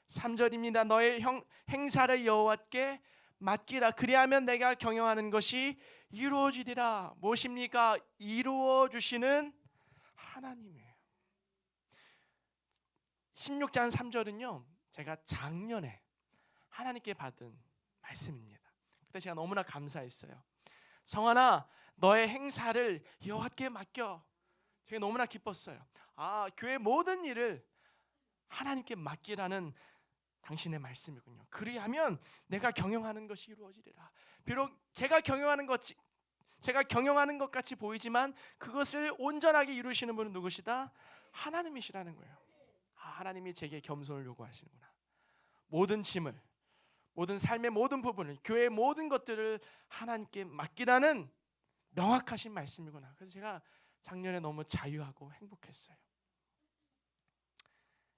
3절입니다. 너의 행사를 여호와께 맡기라. 그리하면 내가 경영하는 것이 이루어지리라. 무엇입니까? 이루어 주시는 하나님이에요. 16장 3절은요, 제가 작년에 하나님께 받은 말씀입니다. 그때 제가 너무나 감사했어요. 성환아, 너의 행사를 여호와께 맡겨. 제가 너무나 기뻤어요. 교회 모든 일을 하나님께 맡기라는 당신의 말씀이군요. 그리하면 내가 경영하는 것이 이루어지리라. 비록 제가 경영하는 것 같이 보이지만 그것을 온전하게 이루시는 분은 누구시다? 하나님이시라는 거예요. 하나님이 제게 겸손을 요구하시는구나. 모든 짐을, 모든 삶의 모든 부분을, 교회의 모든 것들을 하나님께 맡기라는 명확하신 말씀이구나. 그래서 제가 작년에 너무 자유하고 행복했어요.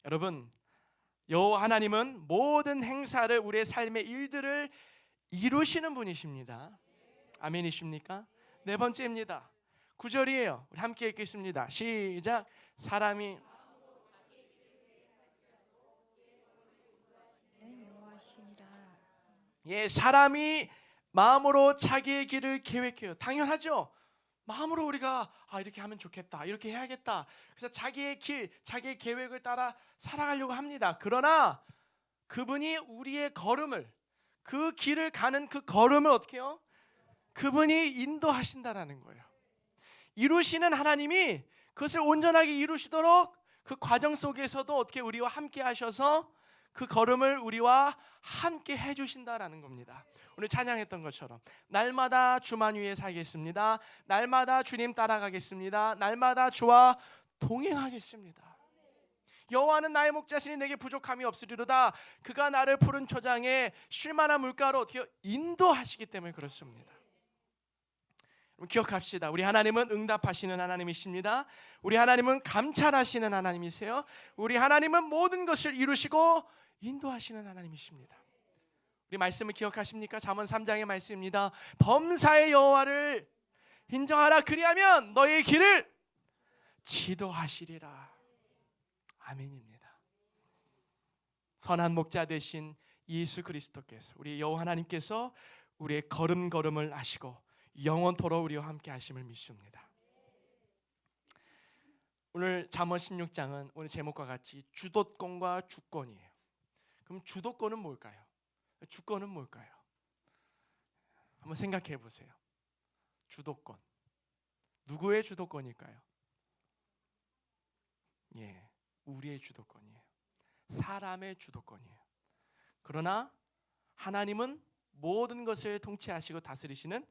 여러분, 여호와 하나님은 모든 행사를, 우리의 삶의 일들을 이루시는 분이십니다. 아멘이십니까? 네 번째입니다. 9절이에요. 우리 함께 읽겠습니다. 시작. 사람이 사람이 마음으로 자기의 길을 계획해요. 당연하죠. 마음으로 우리가 이렇게 하면 좋겠다, 이렇게 해야겠다. 그래서 자기의 길, 자기의 계획을 따라 살아가려고 합니다. 그러나 그분이 우리의 걸음을, 그 길을 가는 그 걸음을 어떻게 해요? 그분이 인도하신다라는 거예요. 이루시는 하나님이 그것을 온전하게 이루시도록 그 과정 속에서도 어떻게 우리와 함께 하셔서 그 걸음을 우리와 함께 해주신다라는 겁니다. 오늘 찬양했던 것처럼 날마다 주만 위에 살겠습니다. 날마다 주님 따라가겠습니다. 날마다 주와 동행하겠습니다. 여호와는 나의 목자시니 내게 부족함이 없으리로다. 그가 나를 푸른 초장에 쉴만한 물가로 어떻게 인도하시기 때문에 그렇습니다. 기억합시다. 우리 하나님은 응답하시는 하나님이십니다. 우리 하나님은 감찰하시는 하나님이세요. 우리 하나님은 모든 것을 이루시고 인도하시는 하나님이십니다. 우리 말씀을 기억하십니까? 잠언 3장의 말씀입니다. 범사의 여호와를 인정하라. 그리하면 너의 길을 지도하시리라. 아멘입니다. 선한 목자 되신 예수 그리스도께서, 우리 여호와 하나님께서 우리의 걸음걸음을 아시고 영원토록 우리와 함께 하심을 믿습니다. 오늘 잠언 16장은 오늘 제목과 같이 주도권과 주권이에요. 그럼 주도권은 뭘까요? 주권은 뭘까요? 한번 생각해 보세요. 주도권. 누구의 주도권일까요? 예, 우리의 주도권이에요. 사람의 주도권이에요. 그러나 하나님은 모든 것을 통치하시고 다스리시는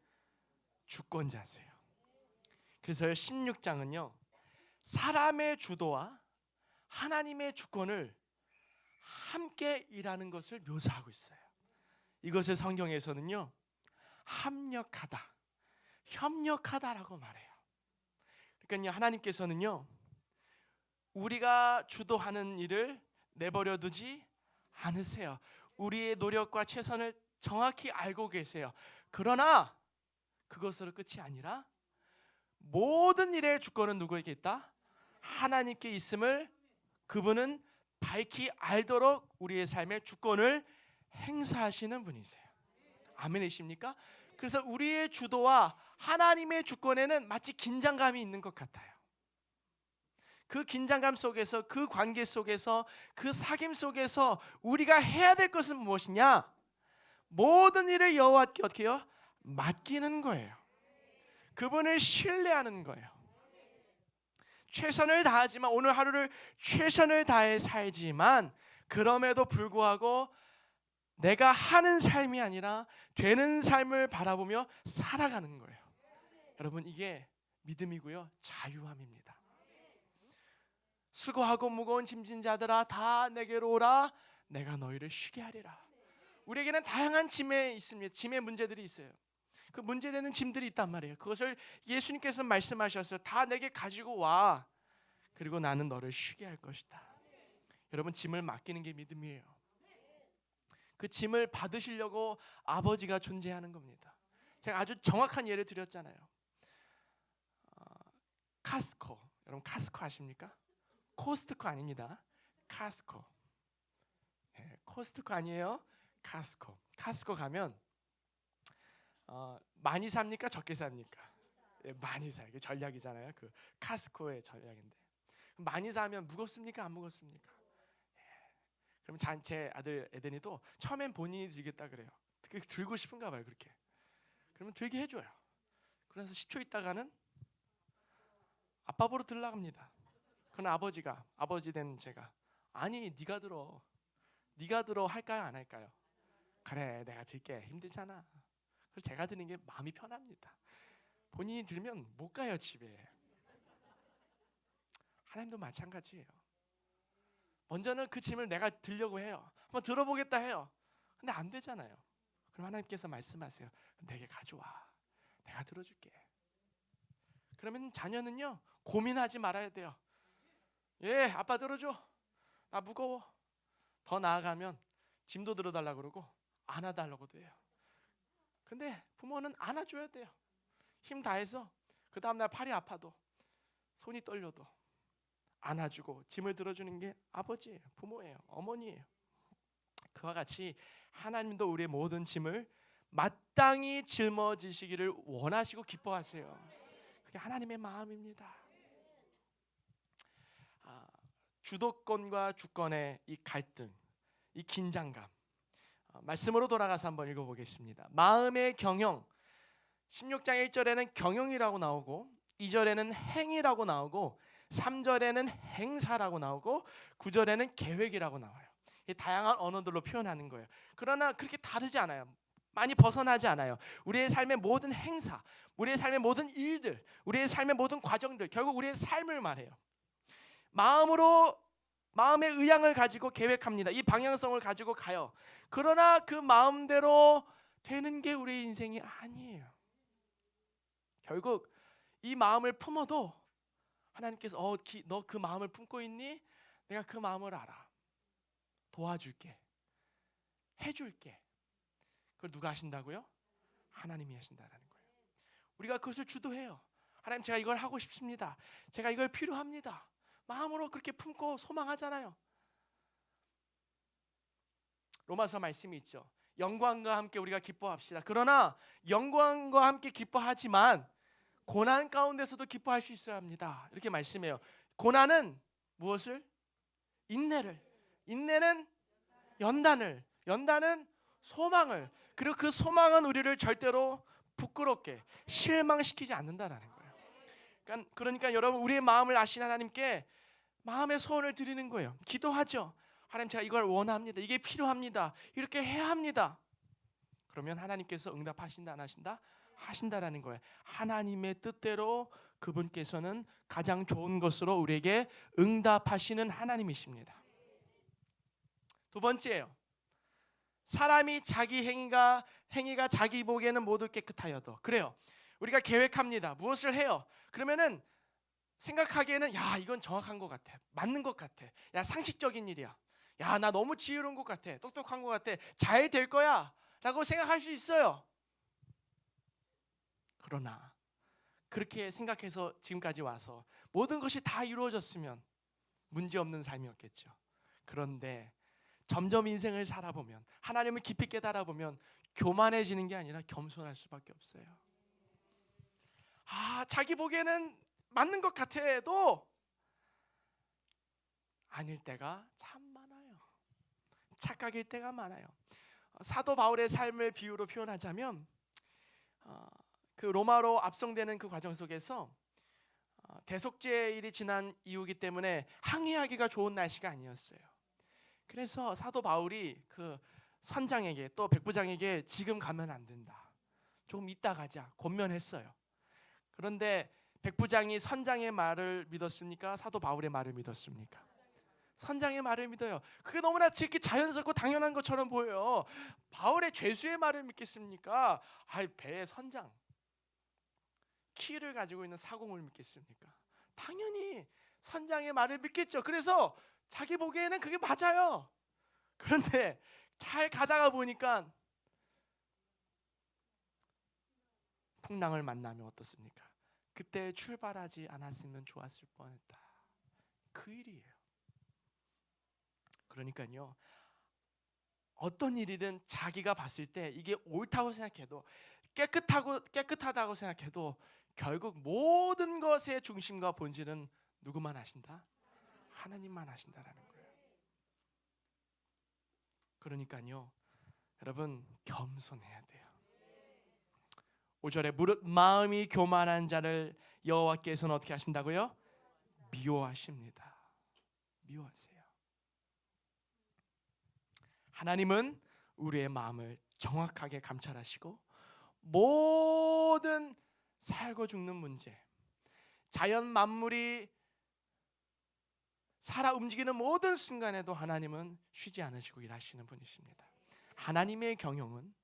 주권자세요. 그래서 16장은요, 사람의 주도와 하나님의 주권을 함께 일하는 것을 묘사하고 있어요. 이것을 성경에서는요, 합력하다, 협력하다라고 말해요. 그러니까 하나님께서는요, 우리가 주도하는 일을 내버려 두지 않으세요. 우리의 노력과 최선을 정확히 알고 계세요. 그러나 그것으로 끝이 아니라 모든 일의 주권은 누구에게 있다? 하나님께 있음을 그분은 밝히 알도록 우리의 삶의 주권을 행사하시는 분이세요. 아멘이십니까? 그래서 우리의 주도와 하나님의 주권에는 마치 긴장감이 있는 것 같아요. 그 긴장감 속에서, 그 관계 속에서, 그 사귐 속에서 우리가 해야 될 것은 무엇이냐? 모든 일을 여호와께 어떻게 해요? 맡기는 거예요. 그분을 신뢰하는 거예요. 최선을 다하지만, 오늘 하루를 최선을 다해 살지만, 그럼에도 불구하고 내가 하는 삶이 아니라 되는 삶을 바라보며 살아가는 거예요. 여러분, 이게 믿음이고요, 자유함입니다. 수고하고 무거운 짐진 자들아 다 내게로 오라. 내가 너희를 쉬게 하리라. 우리에게는 다양한 짐에 있습니다. 짐의 문제들이 있어요. 그 문제되는 짐들이 있단 말이에요. 그것을 예수님께서 말씀하셨어요. 다 내게 가지고 와. 그리고 나는 너를 쉬게 할 것이다. 여러분, 짐을 맡기는 게 믿음이에요. 그 짐을 받으시려고 아버지가 존재하는 겁니다. 제가 아주 정확한 예를 드렸잖아요. 카스코. 여러분, 카스코 아십니까? 코스트코 아닙니다. 카스코. 네, 코스트코 아니에요. 카스코. 카스코 가면 많이 삽니까? 적게 삽니까? 네, 많이 사요. 이게 전략이잖아요. 그 카스코의 전략인데, 많이 사면 무겁습니까? 안 무겁습니까? 네. 그럼 제 아들 에덴이도 처음엔 본인이 들겠다 그래요. 들고 싶은가 봐요. 그렇게. 그러면 들게 해줘요. 그래서 10초 있다가는 아빠 보러 들어갑니다. 그러나 아버지 된 제가, 아니 네가 들어 할까요, 안 할까요? 그래, 내가 들게. 힘들잖아. 그래서 제가 드는 게 마음이 편합니다. 본인이 들면 못 가요, 집에. 하나님도 마찬가지예요. 먼저는 그 짐을 내가 들려고 해요. 한번 들어보겠다 해요. 근데 안 되잖아요. 그럼 하나님께서 말씀하세요. 내게 가져와. 내가 들어줄게. 그러면 자녀는요, 고민하지 말아야 돼요. 예, 아빠 들어줘. 나 무거워. 더 나아가면 짐도 들어달라고 그러고 안아달라고도 해요. 근데 부모는 안아줘야 돼요. 힘 다해서. 그 다음날 팔이 아파도, 손이 떨려도 안아주고 짐을 들어주는 게 아버지예요, 부모예요, 어머니예요. 그와 같이 하나님도 우리의 모든 짐을 마땅히 짊어지시기를 원하시고 기뻐하세요. 그게 하나님의 마음입니다. 주도권과 주권의 이 갈등, 이 긴장감, 말씀으로 돌아가서 한번 읽어보겠습니다. 마음의 경영, 16장 1절에는 경영이라고 나오고 2절에는 행위라고 나오고 3절에는 행사라고 나오고 9절에는 계획이라고 나와요. 이 다양한 언어들로 표현하는 거예요. 그러나 그렇게 다르지 않아요. 많이 벗어나지 않아요. 우리의 삶의 모든 행사, 우리의 삶의 모든 일들, 우리의 삶의 모든 과정들, 결국 우리의 삶을 말해요. 마음의 의향을 가지고 계획합니다. 이 방향성을 가지고 가요. 그러나 그 마음대로 되는 게 우리의 인생이 아니에요. 결국 이 마음을 품어도 하나님께서 너 그 마음을 품고 있니? 내가 그 마음을 알아. 도와줄게. 해줄게. 그걸 누가 하신다고요? 하나님이 하신다는 거예요. 우리가 그것을 주도해요. 하나님, 제가 이걸 하고 싶습니다. 제가 이걸 필요합니다. 마음으로 그렇게 품고 소망하잖아요. 로마서 말씀이 있죠. 영광과 함께 우리가 기뻐합시다. 그러나 영광과 함께 기뻐하지만 고난 가운데서도 기뻐할 수 있어야 합니다. 이렇게 말씀해요. 고난은 무엇을? 인내를. 인내는 연단을. 연단은 소망을. 그리고 그 소망은 우리를 절대로 부끄럽게 실망시키지 않는다라는 거예요. 그러니까 여러분, 우리의 마음을 아신 하나님께 마음의 소원을 드리는 거예요. 기도하죠. 하나님, 제가 이걸 원합니다. 이게 필요합니다. 이렇게 해야 합니다. 그러면 하나님께서 응답하신다 안 하신다? 하신다라는 거예요. 하나님의 뜻대로 그분께서는 가장 좋은 것으로 우리에게 응답하시는 하나님이십니다. 두 번째예요. 사람이 자기 행위가 자기 보기에는 모두 깨끗하여도. 그래요. 우리가 계획합니다. 무엇을 해요? 그러면은 생각하기에는 야, 이건 정확한 것 같아. 맞는 것 같아. 야, 상식적인 일이야. 야, 나 너무 지혜로운 것 같아. 똑똑한 것 같아. 잘 될 거야 라고 생각할 수 있어요. 그러나 그렇게 생각해서 지금까지 와서 모든 것이 다 이루어졌으면 문제없는 삶이었겠죠. 그런데 점점 인생을 살아보면, 하나님을 깊이 깨달아보면 교만해지는 게 아니라 겸손할 수밖에 없어요. 자기 보기에는 맞는 것 같아도 아닐 때가 참 많아요. 착각일 때가 많아요. 사도 바울의 삶을 비유로 표현하자면 그 로마로 압송되는 그 과정 속에서 대속죄일이 지난 이후이기 때문에 항해하기가 좋은 날씨가 아니었어요. 그래서 사도 바울이 그 선장에게 또 백부장에게 지금 가면 안 된다. 조금 이따 가자. 권면했어요. 그런데 백부장이 선장의 말을 믿었습니까? 사도 바울의 말을 믿었습니까? 선장의 말을 믿어요. 그게 너무나 지극히 자연스럽고 당연한 것처럼 보여요. 바울의 죄수의 말을 믿겠습니까? 배의 선장 키를 가지고 있는 사공을 믿겠습니까? 당연히 선장의 말을 믿겠죠. 그래서 자기 보기에는 그게 맞아요. 그런데 잘 가다가 보니까 풍랑을 만나면 어떻습니까? 그때 출발하지 않았으면 좋았을 뻔했다. 그 일이에요. 그러니까요, 어떤 일이든 자기가 봤을 때 이게 옳다고 생각해도, 깨끗하다고 생각해도 결국 모든 것의 중심과 본질은 누구만 하신다? 하나님만 하신다라는 거예요. 그러니까요, 여러분 겸손해야 돼요. 5절에 무릇 마음이 교만한 자를 여호와께서는 어떻게 하신다고요? 미워하십니다. 미워하세요. 하나님은 우리의 마음을 정확하게 감찰하시고 모든 살고 죽는 문제, 자연 만물이 살아 움직이는 모든 순간에도 하나님은 쉬지 않으시고 일하시는 분이십니다. 하나님의 경영은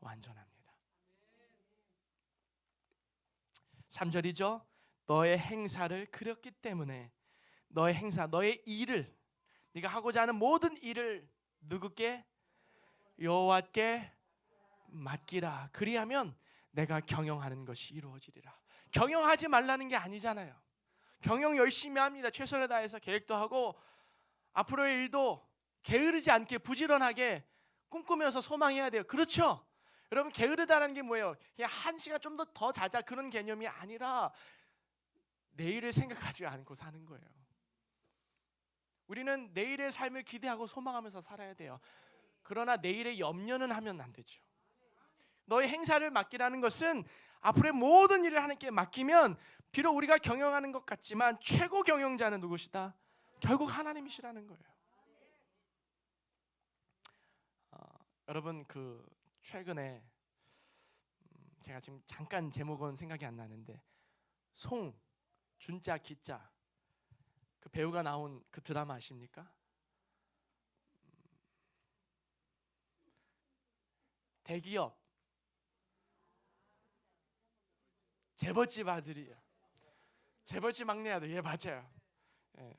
완전합니다. 3절이죠. 너의 행사를 그렸기 때문에 너의 행사, 너의 일을, 네가 하고자 하는 모든 일을 누구께? 여호와께 맡기라. 그리하면 내가 경영하는 것이 이루어지리라. 경영하지 말라는 게 아니잖아요. 경영 열심히 합니다. 최선을 다해서 계획도 하고 앞으로의 일도 게으르지 않게 부지런하게 꿈꾸면서 소망해야 돼요. 그렇죠? 여러분, 게으르다는 게 뭐예요? 그냥 한 시간 좀 더 자자 그런 개념이 아니라 내일을 생각하지 않고 사는 거예요. 우리는 내일의 삶을 기대하고 소망하면서 살아야 돼요. 그러나 내일의 염려는 하면 안 되죠. 너의 행사를 맡기라는 것은 앞으로의 모든 일을 하나님께 맡기면 비록 우리가 경영하는 것 같지만 최고 경영자는 누구시다? 결국 하나님이시라는 거예요. 여러분 그 최근에 제가 지금 잠깐 제목은 생각이 안 나는데 송, 준자, 기자 그 배우가 나온 그 드라마 아십니까? 대기업 재벌집 아들이에요. 재벌집 막내 아들. 예, 맞아요. 예,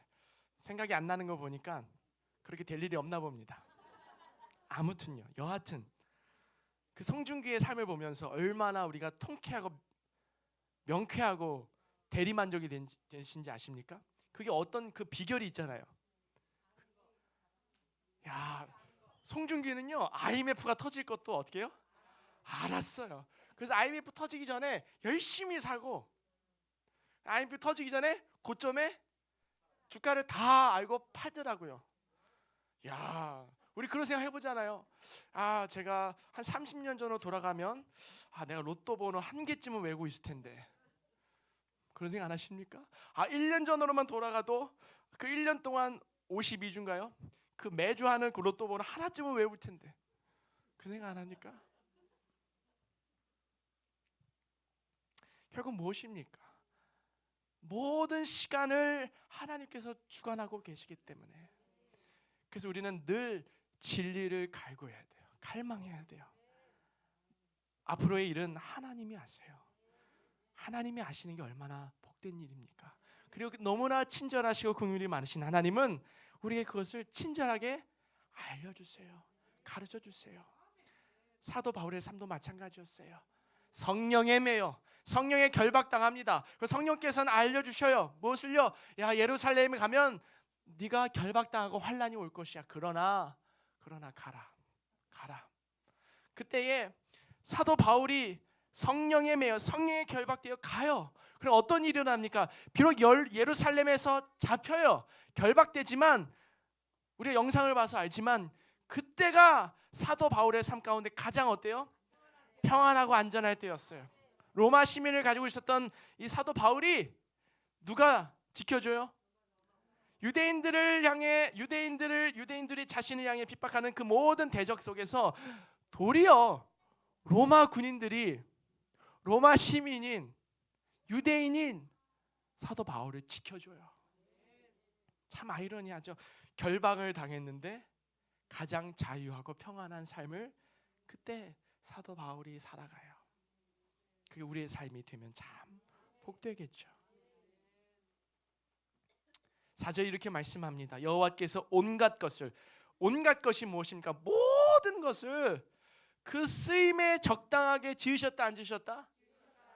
생각이 안 나는 거 보니까 그렇게 될 일이 없나 봅니다. 아무튼요, 여하튼 그 성준기의 삶을 보면서 얼마나 우리가 통쾌하고 명쾌하고 대리만족이 되신지 아십니까? 그게 어떤 그 비결이 있잖아요. 야, 송중기는요 IMF가 터질 것도 어떻게 해요? 알았어요. 그래서 IMF 터지기 전에 열심히 사고 IMF 터지기 전에 고점에 주가를 다 알고 팔더라고요. 야, 우리 그런 생각 해보잖아요. 아, 제가 한 30년 전으로 돌아가면 내가 로또 번호 한 개쯤은 외우고 있을 텐데. 그런 생각 안 하십니까? 1년 전으로만 돌아가도 그 1년 동안 52주인가요? 그 매주 하는 그 로또 번호 하나쯤은 외울 텐데. 그 생각 안 합니까? 결국 무엇입니까? 모든 시간을 하나님께서 주관하고 계시기 때문에 그래서 우리는 늘 진리를 갈구해야 돼요. 갈망해야 돼요. 앞으로의 일은 하나님이 아세요. 하나님이 아시는 게 얼마나 복된 일입니까? 그리고 너무나 친절하시고 긍휼이 많으신 하나님은 우리에게 그것을 친절하게 알려주세요. 가르쳐주세요. 사도 바울의 삶도 마찬가지였어요. 성령에 매여 성령에 결박당합니다. 그 성령께서는 알려주셔요. 무엇을요? 야, 예루살렘에 가면 네가 결박당하고 환난이 올 것이야. 그러나 가라. 그때에 사도 바울이 성령에 매여 성령에 결박되어 가요. 그럼 어떤 일이 일어납니까? 비록 예루살렘에서 잡혀요. 결박되지만 우리가 영상을 봐서 알지만 그때가 사도 바울의 삶 가운데 가장 어때요? 평안하고 안전할 때였어요. 로마 시민을 가지고 있었던 이 사도 바울이 누가 지켜줘요? 유대인들이 자신을 향해 핍박하는 그 모든 대적 속에서 도리어 로마 군인들이 로마 시민인 유대인인 사도 바울을 지켜줘요. 참 아이러니하죠. 결박을 당했는데 가장 자유하고 평안한 삶을 그때 사도 바울이 살아가요. 그게 우리의 삶이 되면 참 복되겠죠. 4절에 이렇게 말씀합니다. 여호와께서 온갖 것이 무엇입니까? 모든 것을 그 쓰임에 적당하게 지으셨다 안 지으셨다?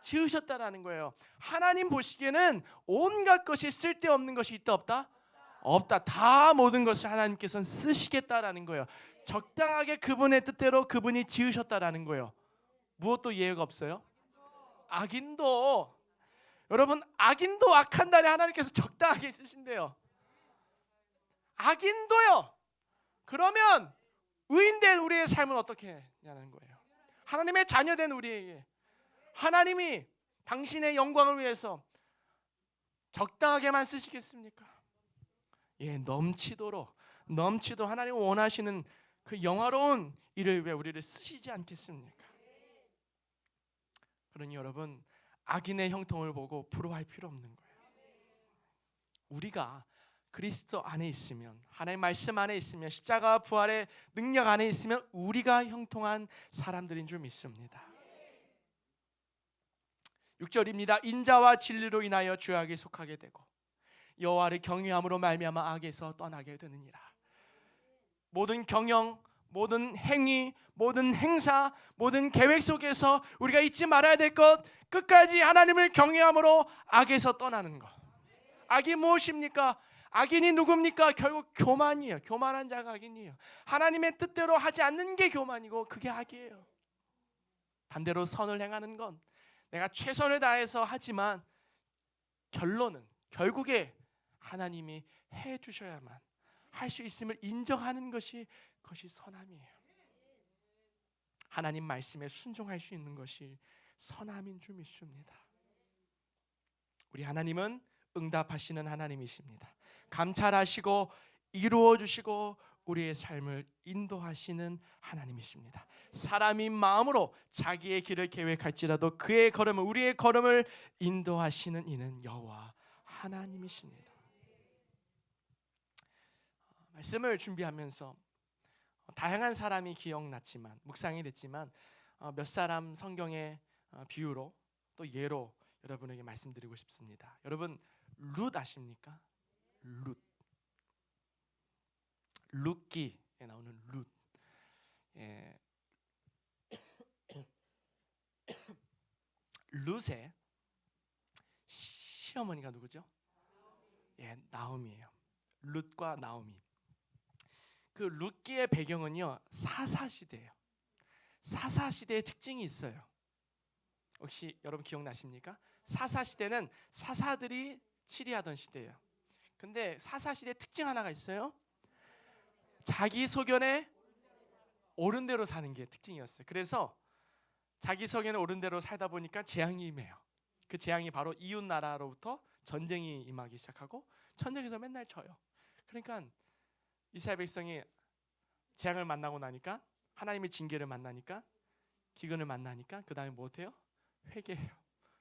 지으셨다라는 거예요. 하나님 보시기에는 온갖 것이 쓸데없는 것이 있다 없다? 없다. 다 모든 것을 하나님께서는 쓰시겠다라는 거예요. 적당하게 그분의 뜻대로 그분이 지으셨다라는 거예요. 무엇도 예외가 없어요? 악인도. 여러분, 악인도 악한 날에 하나님께서 적당하게 쓰신대요. 악인도요. 그러면 의인된 우리의 삶은 어떻게 하냐는 거예요. 하나님의 자녀된 우리에게 하나님이 당신의 영광을 위해서 적당하게만 쓰시겠습니까? 예, 넘치도록 하나님 원하시는 그 영화로운 일을 왜 우리를 쓰시지 않겠습니까? 그러니 여러분, 악인의 형통을 보고 부러워할 필요 없는 거예요. 우리가 그리스도 안에 있으면, 하나님의 말씀 안에 있으면, 십자가 부활의 능력 안에 있으면 우리가 형통한 사람들인 줄 믿습니다. 6절입니다. 인자와 진리로 인하여 죄악에 속하게 되고 여호와를 경외함으로 말미암아 악에서 떠나게 되느니라. 모든 경영, 모든 행위, 모든 행사, 모든 계획 속에서 우리가 잊지 말아야 될 것, 끝까지 하나님을 경외함으로 악에서 떠나는 것. 악이 무엇입니까? 악인이 누굽니까? 결국 교만이에요. 교만한 자가 악인이에요. 하나님의 뜻대로 하지 않는 게 교만이고 그게 악이에요. 반대로 선을 행하는 건 내가 최선을 다해서 하지만 결국에 하나님이 해 주셔야만 할 수 있음을 인정하는 것이 선함이에요. 하나님 말씀에 순종할 수 있는 것이 선함인 줄 믿습니다. 우리 하나님은 응답하시는 하나님이십니다. 감찰하시고 이루어 주시고 우리의 삶을 인도하시는 하나님이십니다. 사람이 마음으로 자기의 길을 계획할지라도 그의 걸음을, 우리의 걸음을 인도하시는 이는 여호와 하나님이십니다. 말씀을 준비하면서 다양한 사람이 기억났지만, 묵상이 됐지만 몇 사람 성경의 비유로 또 예로 여러분에게 말씀드리고 싶습니다. 여러분 룻 아십니까? 룻기에 나오는 룻. 룻의 시어머니가 누구죠? 나오미예요. 룻과 나오미. 그 룻기의 배경은요, 사사시대예요. 사사시대의 특징이 있어요. 혹시 여러분 기억나십니까? 사사시대는 사사들이 치리하던 시대예요. 근데 사사시대 특징 하나가 있어요. 자기 소견에 옳은 대로 사는 게 특징이었어요. 그래서 자기 소견에 옳은 대로 살다 보니까 재앙이 임해요. 그 재앙이 바로 이웃 나라로부터 전쟁이 임하기 시작하고 전쟁에서 맨날 져요. 그러니까 이스라엘 백성이 재앙을 만나고 나니까, 하나님의 징계를 만나니까, 기근을 만나니까 그 다음에 못해요? 회개해요.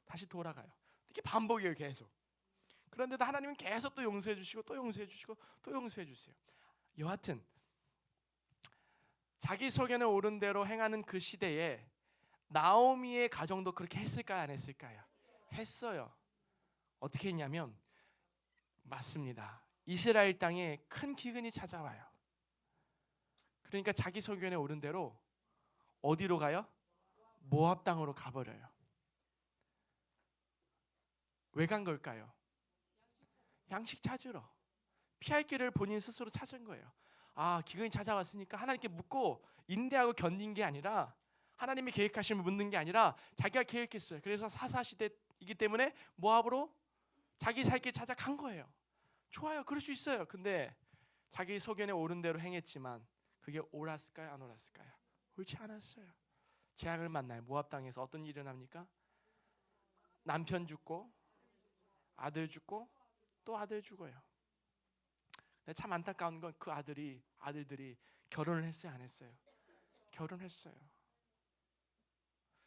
다시 돌아가요. 이게 반복이에요, 계속. 그런데도 하나님은 계속 또 용서해 주시고 또 용서해 주시고 또 용서해 주세요. 여하튼 자기 소견에 옳은 대로 행하는 그 시대에 나오미의 가정도 그렇게 했을까요, 안 했을까요? 했어요. 어떻게 했냐면, 맞습니다, 이스라엘 땅에 큰 기근이 찾아와요. 그러니까 자기 소견에 옳은 대로 어디로 가요? 모압 땅으로 가버려요. 왜 간 걸까요? 양식 찾으러. 피할 길을 본인 스스로 찾은 거예요. 기근이 찾아왔으니까 하나님께 묻고 인내하고 견딘 게 아니라, 하나님이 계획하심을 묻는 게 아니라 자기가 계획했어요. 그래서 사사시대이기 때문에 모압으로 자기 살 길 찾아 간 거예요. 좋아요, 그럴 수 있어요. 근데 자기 소견에 옳은 대로 행했지만 그게 옳았을까요, 안 옳았을까요? 옳지 않았어요. 재앙을 만나요. 모압 땅에서 어떤 일이 일어납니까? 남편 죽고 아들 죽고 또 아들 죽어요. 근데 참 안타까운 건 그 아들들이 결혼을 했어요, 안 했어요? 결혼했어요.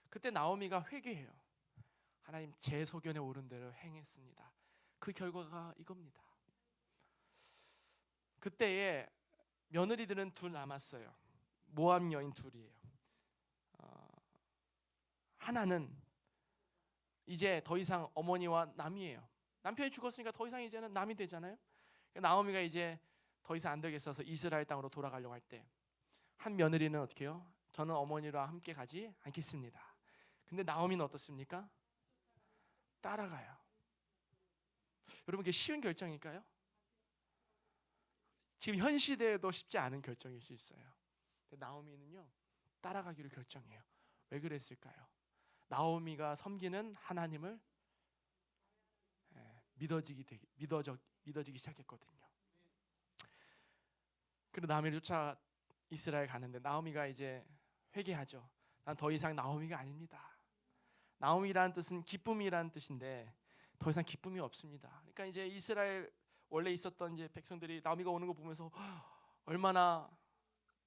그때 나오미가 회개해요. 하나님, 제 소견에 옳은 대로 행했습니다. 그 결과가 이겁니다. 그때에 며느리들은 둘 남았어요. 모압 여인 둘이에요. 하나는 이제 더 이상 어머니와 남이에요. 남편이 죽었으니까 더 이상 이제는 남이 되잖아요. 나오미가 이제 더 이상 안 되겠어서 이스라엘 땅으로 돌아가려고 할 때 한 며느리는 어떻게 해요? 저는 어머니와 함께 가지 않겠습니다. 근데 나오미는 어떻습니까? 따라가요. 여러분, 그게 쉬운 결정일까요? 지금 현 시대에도 쉽지 않은 결정일 수 있어요. 근데 나오미는요, 따라가기로 결정해요. 왜 그랬을까요? 나오미가 섬기는 하나님을 믿어지기 시작했거든요. 그리고 나오미를 쫓아 이스라엘 가는데 나오미가 이제 회개하죠. 난 더 이상 나오미가 아닙니다. 나오미라는 뜻은 기쁨이라는 뜻인데 더 이상 기쁨이 없습니다. 그러니까 이제 이스라엘 원래 있었던 이제 백성들이 나오미가 오는 거 보면서 얼마나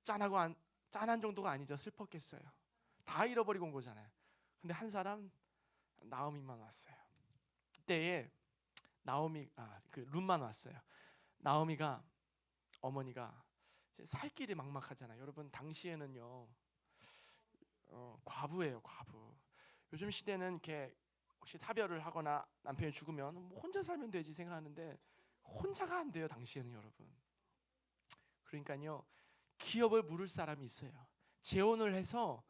짠한 정도가 아니죠. 슬펐겠어요. 다 잃어버리고 온 거잖아요. 근데 한 사람, 나오미만 왔어요. 그때에 룻만 왔어요. 나오미가, 어머니가 이제 살 길이 막막하잖아요. 여러분, 당시에는요, 과부예요, 과부. 요즘 시대는 이렇게 혹시 사별을 하거나 남편이 죽으면 뭐 혼자 살면 되지 생각하는데 혼자가 안 돼요, 당시에는. 여러분, 그러니까요, 기업을 물을 사람이 있어요. 재혼을 해서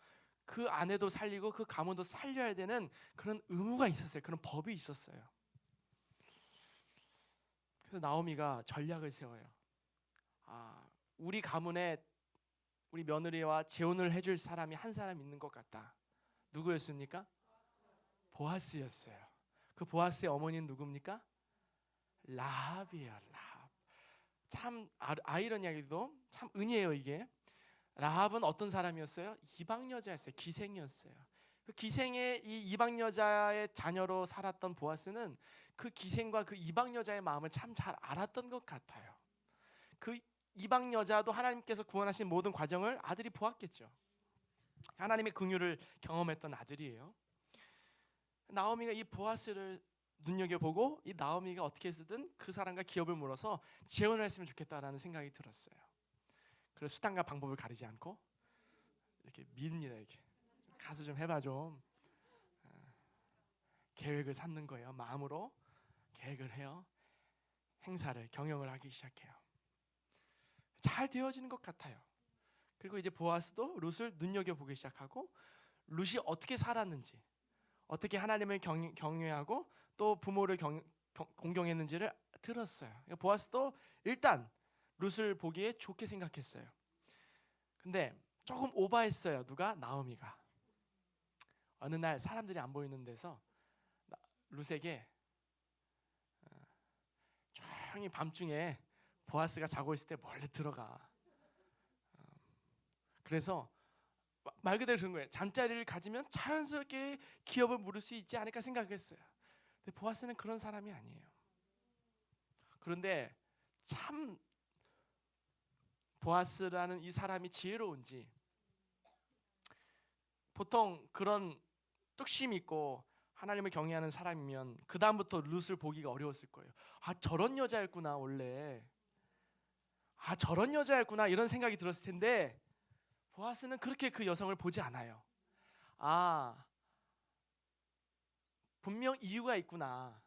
그 아내도 살리고 그 가문도 살려야 되는 그런 의무가 있었어요. 그런 법이 있었어요. 그래서 나오미가 전략을 세워요. 우리 가문에 우리 며느리와 재혼을 해줄 사람이 한 사람 있는 것 같다. 누구였습니까? 보아스였어요. 그 보아스의 어머니는 누굽니까? 라합이에요. 라합. 참 아이러니하게도 참 은혜예요, 이게. 라합은 어떤 사람이었어요? 이방 여자였어요. 기생이었어요. 그 기생의 이 이방 여자의 자녀로 살았던 보아스는 그 기생과 그 이방 여자의 마음을 참 잘 알았던 것 같아요. 그 이방 여자도 하나님께서 구원하신 모든 과정을 아들이 보았겠죠. 하나님의 긍휼을 경험했던 아들이에요. 나오미가 이 보아스를 눈여겨보고 이 나오미가 어떻게 해서든 그 사람과 기업을 물어서 재혼을 했으면 좋겠다라는 생각이 들었어요. 그래서 수단과 방법을 가리지 않고 이렇게 밉니다. 이렇게 가서 좀 해봐 좀. 계획을 삼는 거예요. 마음으로 계획을 해요. 행사를 경영을 하기 시작해요. 잘 되어지는 것 같아요. 그리고 이제 보아스도 룻을 눈여겨보기 시작하고 룻이 어떻게 살았는지, 어떻게 하나님을 경외하고 또 부모를 공경했는지를 들었어요. 보아스도 일단 룻을 보기에 좋게 생각했어요. 근데 조금 오바했어요. 누가? 나오미가. 어느 날 사람들이 안 보이는 데서 룻에게 조용히 밤중에 보아스가 자고 있을 때 몰래 들어가. 그래서 말 그대로 그런 거예요. 잠자리를 가지면 자연스럽게 기업을 물을 수 있지 않을까 생각했어요. 근데 보아스는 그런 사람이 아니에요. 그런데 참 보아스라는 이 사람이 지혜로운지 보통 그런 뚝심 있고 하나님을 경외하는 사람이면 그 다음부터 룻을 보기가 어려웠을 거예요. 아, 저런 여자였구나 원래. 아, 저런 여자였구나 이런 생각이 들었을 텐데 보아스는 그렇게 그 여성을 보지 않아요. 아, 분명 이유가 있구나.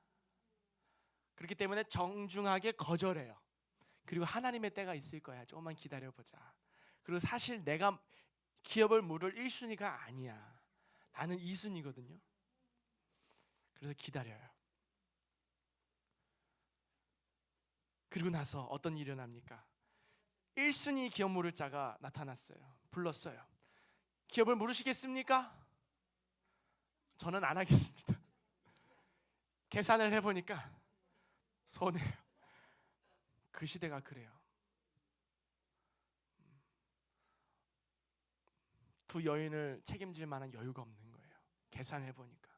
그렇기 때문에 정중하게 거절해요. 그리고 하나님의 때가 있을 거야. 조금만 기다려보자. 그리고 사실 내가 기업을 물을 1순위가 아니야. 나는 2순위거든요. 그래서 기다려요. 그리고 나서 어떤 일이 일어납니까? 1순위 기업 물을 자가 나타났어요. 불렀어요. 기업을 물으시겠습니까? 저는 안 하겠습니다. 계산을 해보니까 손해요. 그 시대가 그래요. 두 여인을 책임질 만한 여유가 없는 거예요. 계산해보니까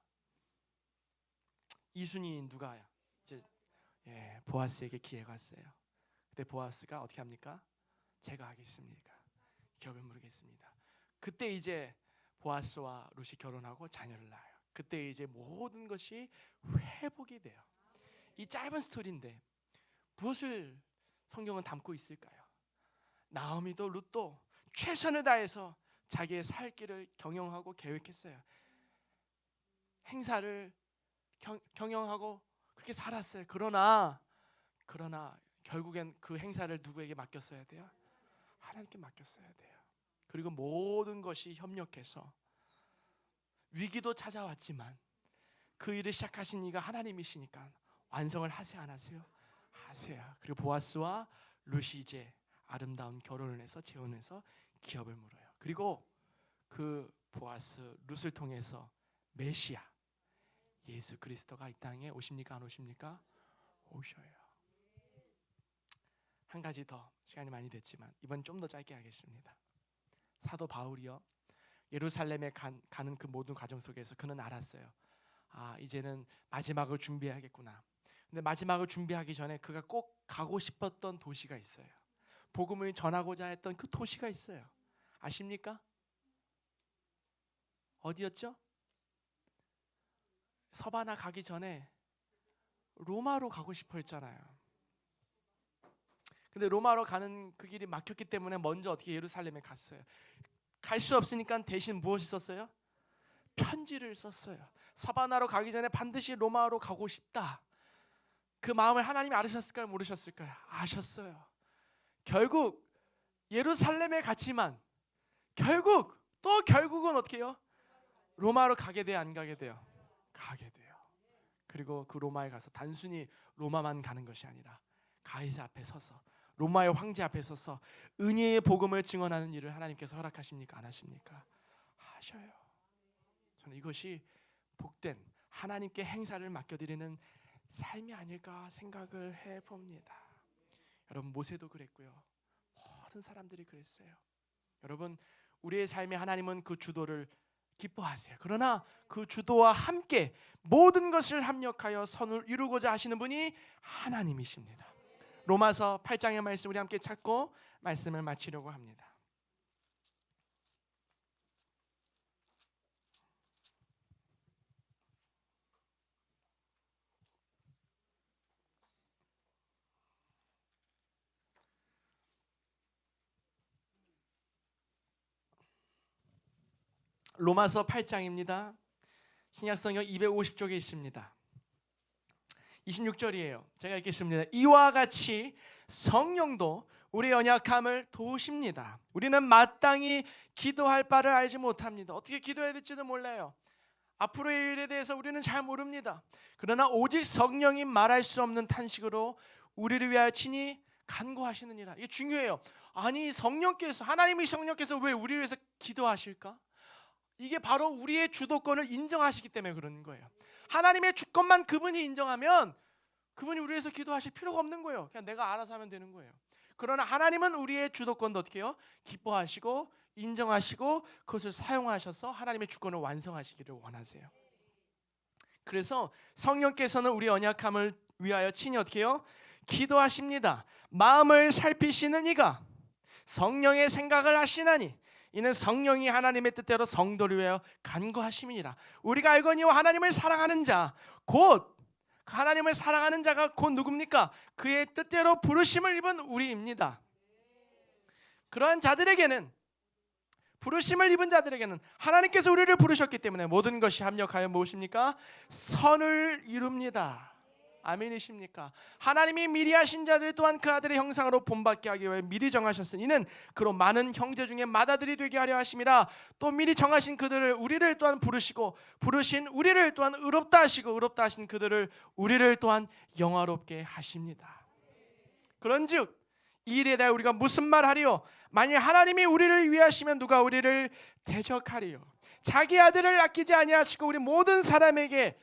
2순위인 누가 이제 보아스에게 기회가 왔어요. 근데 보아스가 어떻게 합니까? 제가 하겠습니다. 기업을 물으겠습니다. 그때 이제 보아스와 룻이 결혼하고 자녀를 낳아요. 그때 이제 모든 것이 회복이 돼요. 이 짧은 스토리인데 무엇을 성경은 담고 있을까요? 나오미도 룻도 최선을 다해서 자기의 살 길을 경영하고 계획했어요. 행사를 경영하고 그렇게 살았어요. 그러나 결국엔 그 행사를 누구에게 맡겼어야 돼요? 하나님께 맡겼어야 돼요. 그리고 모든 것이 협력해서 위기도 찾아왔지만 그 일을 시작하신 이가 하나님이시니까 완성을 하세요 안 하세요? 하세요. 그리고 보아스와 룻이 이제 아름다운 결혼을 해서 재혼해서 기업을 물어요. 그리고 그 보아스 룻을 통해서 메시아 예수 그리스도가 이 땅에 오십니까 안 오십니까? 오셔요. 한 가지 더, 시간이 많이 됐지만 이번 좀 더 짧게 하겠습니다. 사도 바울이요, 예루살렘에 가는 그 모든 과정 속에서 그는 알았어요. 아, 이제는 마지막을 준비해야겠구나. 근데 마지막을 준비하기 전에 그가 꼭 가고 싶었던 도시가 있어요. 복음을 전하고자 했던 그 도시가 있어요. 아십니까? 어디였죠? 서바나 가기 전에 로마로 가고 싶어 했잖아요. 근데 로마로 가는 그 길이 막혔기 때문에 먼저 어떻게 예루살렘에 갔어요. 갈 수 없으니까 대신 무엇을 썼어요? 편지를 썼어요. 서바나로 가기 전에 반드시 로마로 가고 싶다. 그 마음을 하나님이 알으셨을까요? 모르셨을까요? 아셨어요. 결국 예루살렘에 갔지만 결국은 어떻게 해요? 로마로 가게 돼요? 안 가게 돼요? 가게 돼요. 그리고 그 로마에 가서 단순히 로마만 가는 것이 아니라 가이사 앞에 서서 로마의 황제 앞에 서서 은혜의 복음을 증언하는 일을 하나님께서 허락하십니까? 안 하십니까? 하셔요. 저는 이것이 복된 하나님께 행사를 맡겨드리는 삶이 아닐까 생각을 해봅니다. 여러분, 모세도 그랬고요. 모든 사람들이 그랬어요. 여러분, 우리의 삶에 하나님은 그 주도를 기뻐하세요. 그러나 그 주도와 함께 모든 것을 합력하여 선을 이루고자 하시는 분이 하나님이십니다. 로마서 8장의 말씀 우리 함께 찾고 말씀을 마치려고 합니다. 로마서 8장입니다. 신약성경 250쪽에 있습니다. 26절이에요. 제가 읽겠습니다. 이와 같이 성령도 우리의 연약함을 도우십니다. 우리는 마땅히 기도할 바를 알지 못합니다. 어떻게 기도해야 될지도 몰라요. 앞으로의 일에 대해서 우리는 잘 모릅니다. 그러나 오직 성령이 말할 수 없는 탄식으로 우리를 위하여 친히 간구하시느니라. 이게 중요해요. 아니 성령께서, 하나님의 성령께서 왜 우리를 위해서 기도하실까? 이게 바로 우리의 주도권을 인정하시기 때문에 그러는 거예요. 하나님의 주권만 그분이 인정하면 그분이 우리 위해서 기도하실 필요가 없는 거예요. 그냥 내가 알아서 하면 되는 거예요. 그러나 하나님은 우리의 주도권도 어떻게 해요? 기뻐하시고 인정하시고 그것을 사용하셔서 하나님의 주권을 완성하시기를 원하세요. 그래서 성령께서는 우리 연약함을 위하여 친히 어떻게 해요? 기도하십니다. 마음을 살피시는 이가 성령의 생각을 하시나니 이는 성령이 하나님의 뜻대로 성도를 위하여 간구하심이니라. 우리가 알거니와 하나님을 사랑하는 자, 곧 하나님을 사랑하는 자가 곧 누굽니까? 그의 뜻대로 부르심을 입은 우리입니다. 그러한 자들에게는, 부르심을 입은 자들에게는 하나님께서 우리를 부르셨기 때문에 모든 것이 합력하여 무엇입니까? 선을 이룹니다. 아멘이십니까? 하나님이 미리 하신 자들 또한 그 아들의 형상으로 본받게 하기 위해 미리 정하셨으니 이는 그로 많은 형제 중에 맏아들이 되게 하려 하심이라. 또 미리 정하신 그들을 우리를 또한 부르시고 부르신 우리를 또한 의롭다 하시고 의롭다 하신 그들을 우리를 또한 영화롭게 하십니다. 그런즉 이 일에 대해 우리가 무슨 말하리요? 만일 하나님이 우리를 위하시면 누가 우리를 대적하리요? 자기 아들을 아끼지 아니하시고 우리 모든 사람에게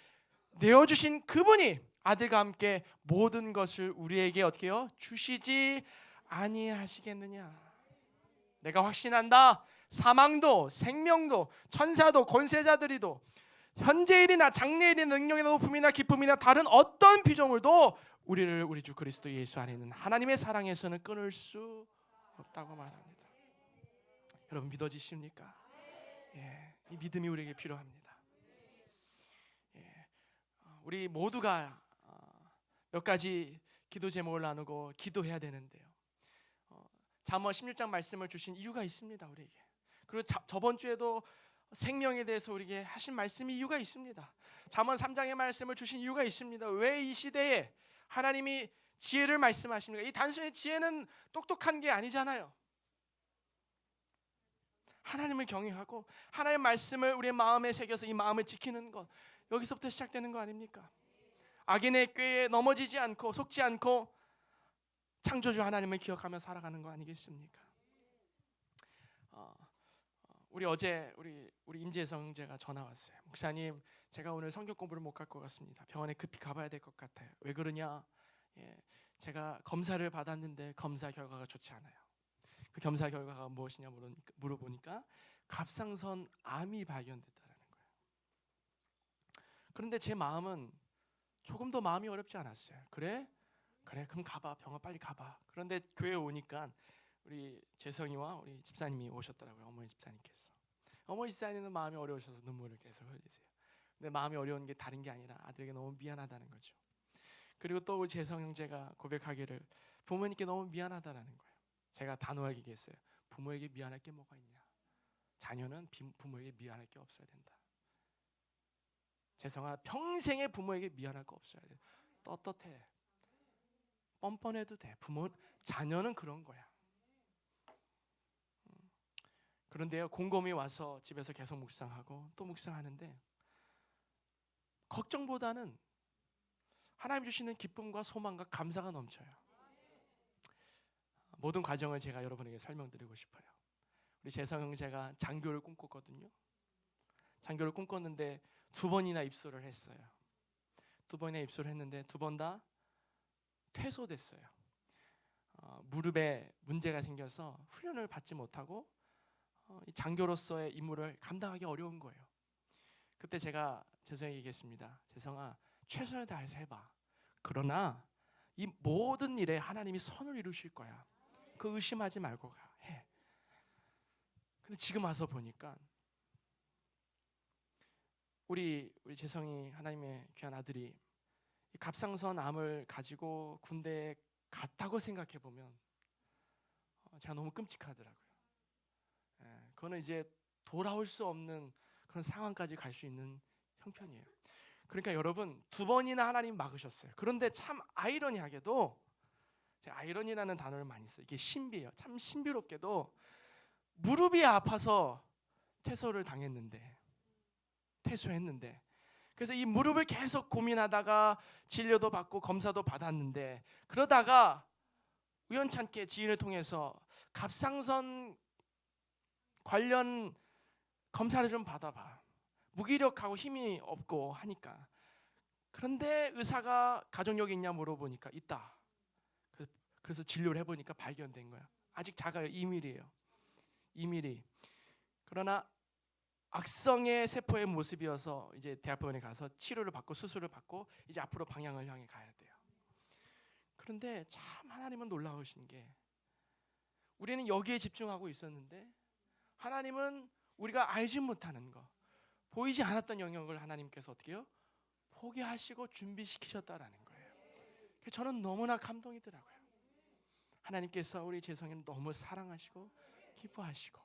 내어주신 그분이 아들과 함께 모든 것을 우리에게 어떻게 해요? 주시지 아니하시겠느냐? 내가 확신한다. 사망도 생명도 천사도 권세자들이도 현재일이나 장래일이나 능력이나 높음이나 기쁨이나 다른 어떤 피조물도 우리를 우리 주 그리스도 예수 안에 있는 하나님의 사랑에서는 끊을 수 없다고 말합니다. 여러분 믿어지십니까? 예, 이 믿음이 우리에게 필요합니다. 예, 우리 모두가 몇 가지 기도 제목을 나누고 기도해야 되는데요. 잠언 16장 말씀을 주신 이유가 있습니다. 우리에게. 그리고 저번 주에도 생명에 대해서 우리에게 하신 말씀이 이유가 있습니다. 잠언 3장의 말씀을 주신 이유가 있습니다. 왜 이 시대에 하나님이 지혜를 말씀하십니까? 이 단순히 지혜는 똑똑한 게 아니잖아요. 하나님을 경외하고 하나님의 말씀을 우리의 마음에 새겨서 이 마음을 지키는 것, 여기서부터 시작되는 거 아닙니까? 악인의 꾀에 넘어지지 않고 속지 않고 창조주 하나님을 기억하며 살아가는 거 아니겠습니까? 우리 어제 우리 임재성 형제가 전화 왔어요. 목사님, 제가 오늘 성경 공부를 못 갈 것 같습니다. 병원에 급히 가봐야 될 것 같아요. 왜 그러냐? 제가 검사를 받았는데 검사 결과가 좋지 않아요. 그 검사 결과가 무엇이냐 물어보니까 갑상선 암이 발견됐다는 거예요. 그런데 제 마음은 조금 더 마음이 어렵지 않았어요. 그래 그럼 가봐, 병원 빨리 가봐. 그런데 교회에 오니까 우리 재성이와 우리 집사님이 오셨더라고요. 어머니 집사님께서. 어머니 집사님은 마음이 어려우셔서 눈물을 계속 흘리세요. 근데 마음이 어려운 게 다른 게 아니라 아들에게 너무 미안하다는 거죠. 그리고 또 우리 재성 형제가 고백하기를 부모님께 너무 미안하다라는 거예요. 제가 단호하게 얘기했어요. 부모에게 미안할 게 뭐가 있냐? 자녀는 부모에게 미안할 게 없어야 된다. 재성아, 평생에 부모에게 미안할 거 없어야 돼. 떳떳해. 뻔뻔해도 돼. 자녀는 그런 거야. 그런데요, 곰곰이 와서 집에서 계속 묵상하고 또 묵상하는데 걱정보다는 하나님 주시는 기쁨과 소망과 감사가 넘쳐요. 모든 과정을 제가 여러분에게 설명드리고 싶어요. 우리 재성 형제가 장교를 꿈꿨거든요. 장교를 꿈꿨는데 2번이나 입소를 했어요. 2번이나 입소를 했는데 2번 다 퇴소됐어요. 무릎에 문제가 생겨서 훈련을 받지 못하고 장교로서의 임무를 감당하기 어려운 거예요. 그때 제가 재성에게 얘기했습니다. 재성아, 최선을 다해서 해봐. 그러나 이 모든 일에 하나님이 선을 이루실 거야. 그 의심하지 말고 해. 근데 지금 와서 보니까 우리 재성이, 하나님의 귀한 아들이 이 갑상선 암을 가지고 군대에 갔다고 생각해 보면 제가 너무 끔찍하더라고요. 그거는 이제 돌아올 수 없는 그런 상황까지 갈 수 있는 형편이에요. 그러니까 여러분, 2번이나 하나님 막으셨어요. 그런데 참 아이러니하게도, 제가 아이러니라는 단어를 많이 써요. 이게 신비예요. 참 신비롭게도 무릎이 아파서 퇴소했는데 그래서 이 무릎을 계속 고민하다가 진료도 받고 검사도 받았는데, 그러다가 우연찮게 지인을 통해서 갑상선 관련 검사를 좀 받아봐. 무기력하고 힘이 없고 하니까. 그런데 의사가 가족력이 있냐 물어보니까 있다. 그래서 진료를 해보니까 발견된 거야. 아직 작아요. 2mm예요. 2mm. 그러나 악성의 세포의 모습이어서 이제 대학병원에 가서 치료를 받고 수술을 받고 이제 앞으로 방향을 향해 가야 돼요. 그런데 참 하나님은 놀라우신 게, 우리는 여기에 집중하고 있었는데 하나님은 우리가 알지 못하는 거, 보이지 않았던 영역을 하나님께서 어떻게 해요? 포기하시고 준비시키셨다라는 거예요. 저는 너무나 감동이더라고요. 하나님께서 우리 재성이는 너무 사랑하시고 기뻐하시고,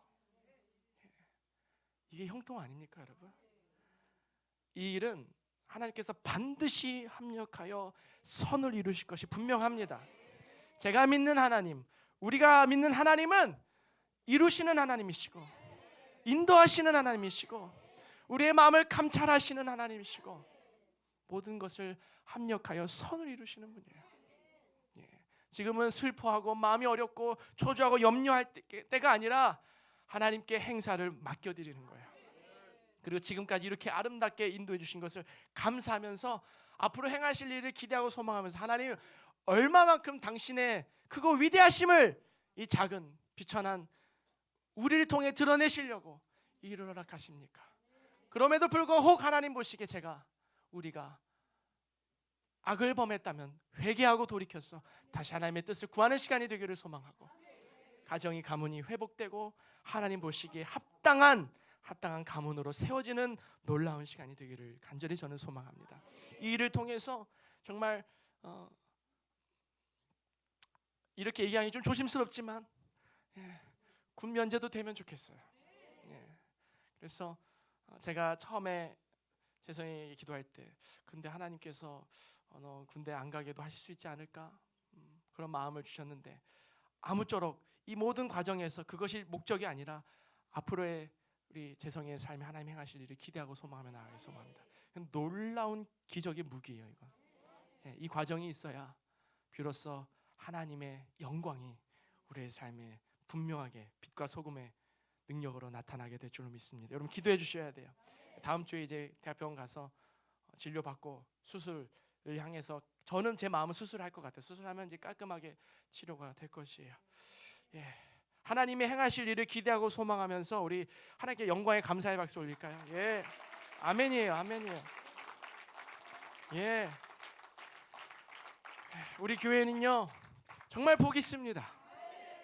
이게 형통 아닙니까 여러분? 이 일은 하나님께서 반드시 합력하여 선을 이루실 것이 분명합니다. 제가 믿는 하나님, 우리가 믿는 하나님은 이루시는 하나님이시고 인도하시는 하나님이시고 우리의 마음을 감찰하시는 하나님이시고 모든 것을 합력하여 선을 이루시는 분이에요. 지금은 슬퍼하고 마음이 어렵고 초조하고 염려할 때가 아니라 하나님께 행사를 맡겨드리는 거예요. 그리고 지금까지 이렇게 아름답게 인도해 주신 것을 감사하면서 앞으로 행하실 일을 기대하고 소망하면서, 하나님 얼마만큼 당신의 크고 위대하심을 이 작은 비천한 우리를 통해 드러내시려고 이 일을 허락하십니까? 그럼에도 불구하고 혹 하나님 보시기에 우리가 악을 범했다면 회개하고 돌이켜서 다시 하나님의 뜻을 구하는 시간이 되기를 소망하고, 가정이 가문이 회복되고 하나님 보시기에 합당한 가문으로 세워지는 놀라운 시간이 되기를 간절히 저는 소망합니다. 이 일을 통해서 정말 이렇게 얘기하기 좀 조심스럽지만 군 면제도 되면 좋겠어요. 그래서 제가 처음에 재성이 기도할 때, 근데 하나님께서 너 군대 안 가게도 하실 수 있지 않을까, 그런 마음을 주셨는데, 아무쪼록 이 모든 과정에서 그것이 목적이 아니라 앞으로의 우리 재성의 삶에 하나님 행하실 일을 기대하고 소망하며 나아가길 소망합니다. 놀라운 기적의 무기예요. 이건. 이 과정이 있어야 비로소 하나님의 영광이 우리의 삶에 분명하게 빛과 소금의 능력으로 나타나게 될 줄로 믿습니다. 여러분 기도해 주셔야 돼요. 다음 주에 이제 대학병원 가서 진료받고 수술을 향해서, 저는 제 마음은 수술할 것 같아요. 수술하면 이제 깔끔하게 치료가 될 것이에요. 하나님의 행하실 일을 기대하고 소망하면서 우리 하나님께 영광의 감사의 박수 올릴까요? 아멘이에요. 아멘이에요. 우리 교회는요 정말 복이 있습니다.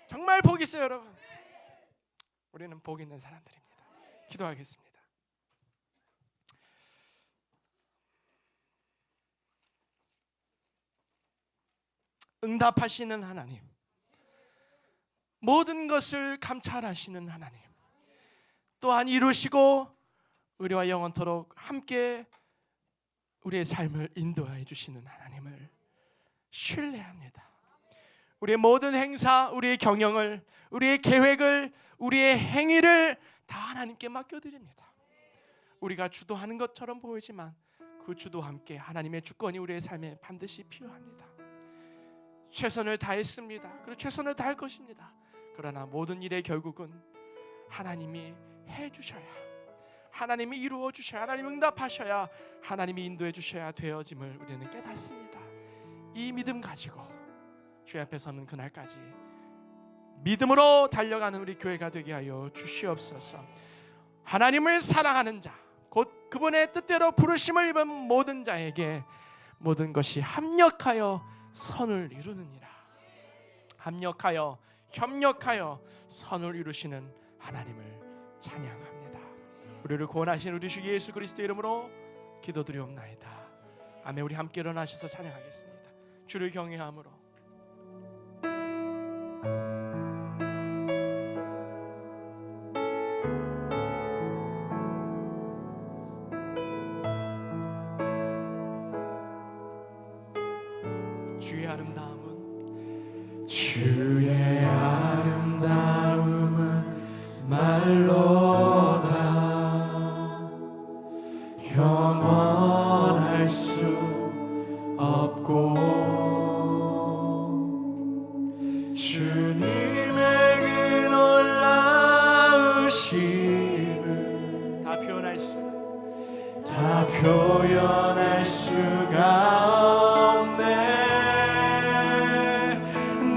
정말 복이 있어요, 여러분. 우리는 복 있는 사람들입니다. 기도하겠습니다. 응답하시는 하나님, 모든 것을 감찰하시는 하나님, 또한 이루시고 우리와 영원토록 함께 우리의 삶을 인도해 주시는 하나님을 신뢰합니다. 우리의 모든 행사, 우리의 경영을, 우리의 계획을, 우리의 행위를 다 하나님께 맡겨드립니다. 우리가 주도하는 것처럼 보이지만 그 주도와 함께 하나님의 주권이 우리의 삶에 반드시 필요합니다. 최선을 다했습니다. 그리고 최선을 다할 것입니다. 그러나 모든 일의 결국은 하나님이 해주셔야, 하나님이 이루어 주셔야, 하나님이 응답하셔야, 하나님이 인도해 주셔야 되어짐을 우리는 깨닫습니다. 이 믿음 가지고 주님 앞에 서는 그날까지 믿음으로 달려가는 우리 교회가 되게 하여 주시옵소서. 하나님을 사랑하는 자, 곧 그분의 뜻대로 부르심을 입은 모든 자에게 모든 것이 합력하여 선을 이루느니라. 합력하여 협력하여 선을 이루시는 하나님을 찬양합니다. 우리를 구원하신 우리 주 예수 그리스도 이름으로 기도드리옵나이다. 아멘. 우리 함께 일어나셔서 찬양하겠습니다. 주를 경외함으로. 주의 아름다움은 주의 아름다움은 말로다 형언할 수 없고 주님의 그 놀라우심은 다 표현할 수가 없네.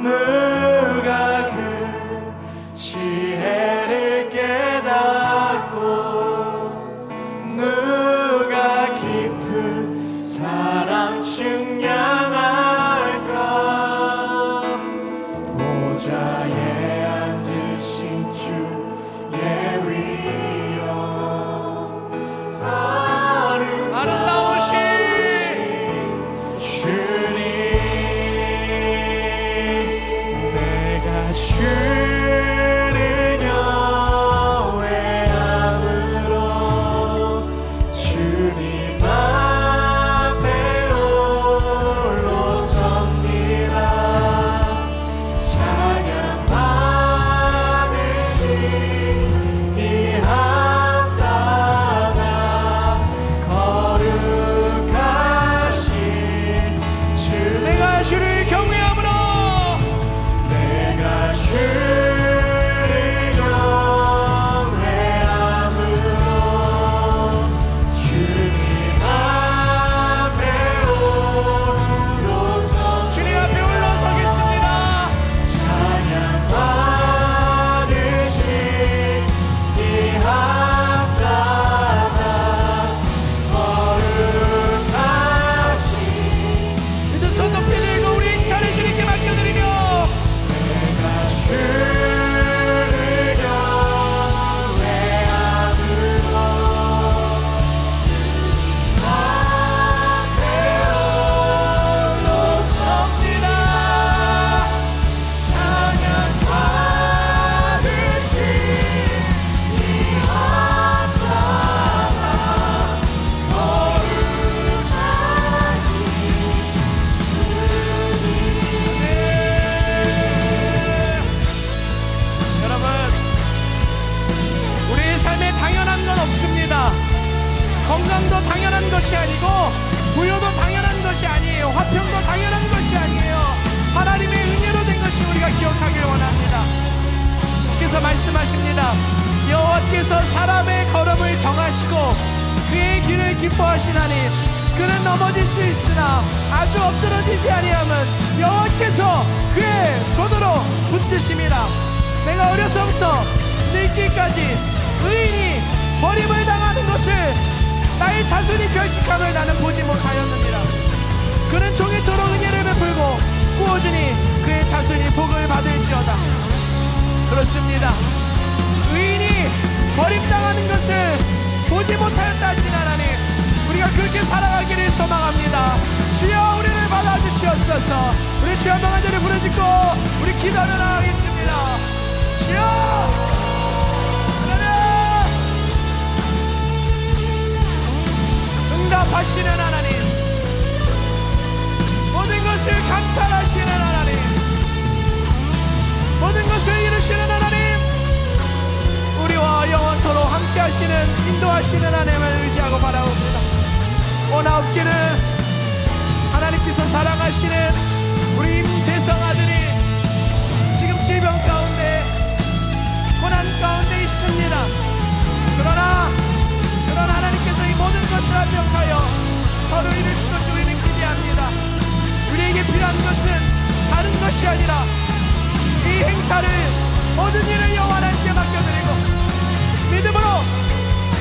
누가 그 지혜를 깨닫고 누가 깊은 사랑 측량할까. 보좌에 앉으신 주의 위엄 아름다우신 주님, 내가 주를 경외함으로 주님 앞에 홀로 섭니다. 찬양 받으시 이 앞다가 거룩하신 주. 내가 주를 경외함으로 내가 주를 경외함으로 주님 앞에 홀로 주님 앞에 올라서겠습니다. 찬양 받으신 이 앞다가 거룩하신 이제 손 높이 들고 우리 인사를 주님께 맡겨드리며 내가 주를 경외함으로 주님 앞에 홀로 섭니다. 찬양 받으신 이 앞다가 거룩하신 여러분, 우리의 삶에 당연한 건 없습니다. 건강도 당연한 것이 아니고 부여도 당연한 것이 아니에요. 화평도 당연한 것이 아니에요. 하나님의 은혜로 된 것이 우리가 기억하길 원합니다. 주께서 말씀하십니다. 여호와께서 사람의 걸음을 정하시고 그의 길을 기뻐하시나니 그는 넘어질 수 있으나 아주 엎드러지지 아니함은 여호와께서 그의 손으로 붙드심이라. 내가 어려서부터 늙기까지 의인이 버림을 당하는 것을 나의 자손이 결식함을 나는 보지 못하였느니라. 그는 종일토록 은혜를 베풀고 꾸어주니 그의 자손이 복을 받을지어다. 그렇습니다. 의인이 버림당하는 것을 보지 못하였다 하신 하나님, 우리가 그렇게 살아가기를 소망합니다. 주여 우리를 받아주시옵소서. 우리 주여 한번 간절히 부르짖고 우리 기도하며 나가겠습니다. 주여 하나님, 응답하시는 하나님, 모든 것을 감찰하시는 하나님, 모든 것을 이루시는 하나님, 우리와 영원토록 함께 하시는 인도하시는 하나님을 의지하고 바라옵니다. 오나옵기는 하나님께서 사랑하시는 우리 임재성 아들이 지금 질병 가운데 고난 가운데 있습니다. 그러나 하나님께서 이 모든 것을 합력하여 서로 이루실 것을 우리는 기대합니다. 우리에게 필요한 것은 다른 것이 아니라 이 행사를 모든 일을 여호와 하나님께 맡겨드리고 믿음으로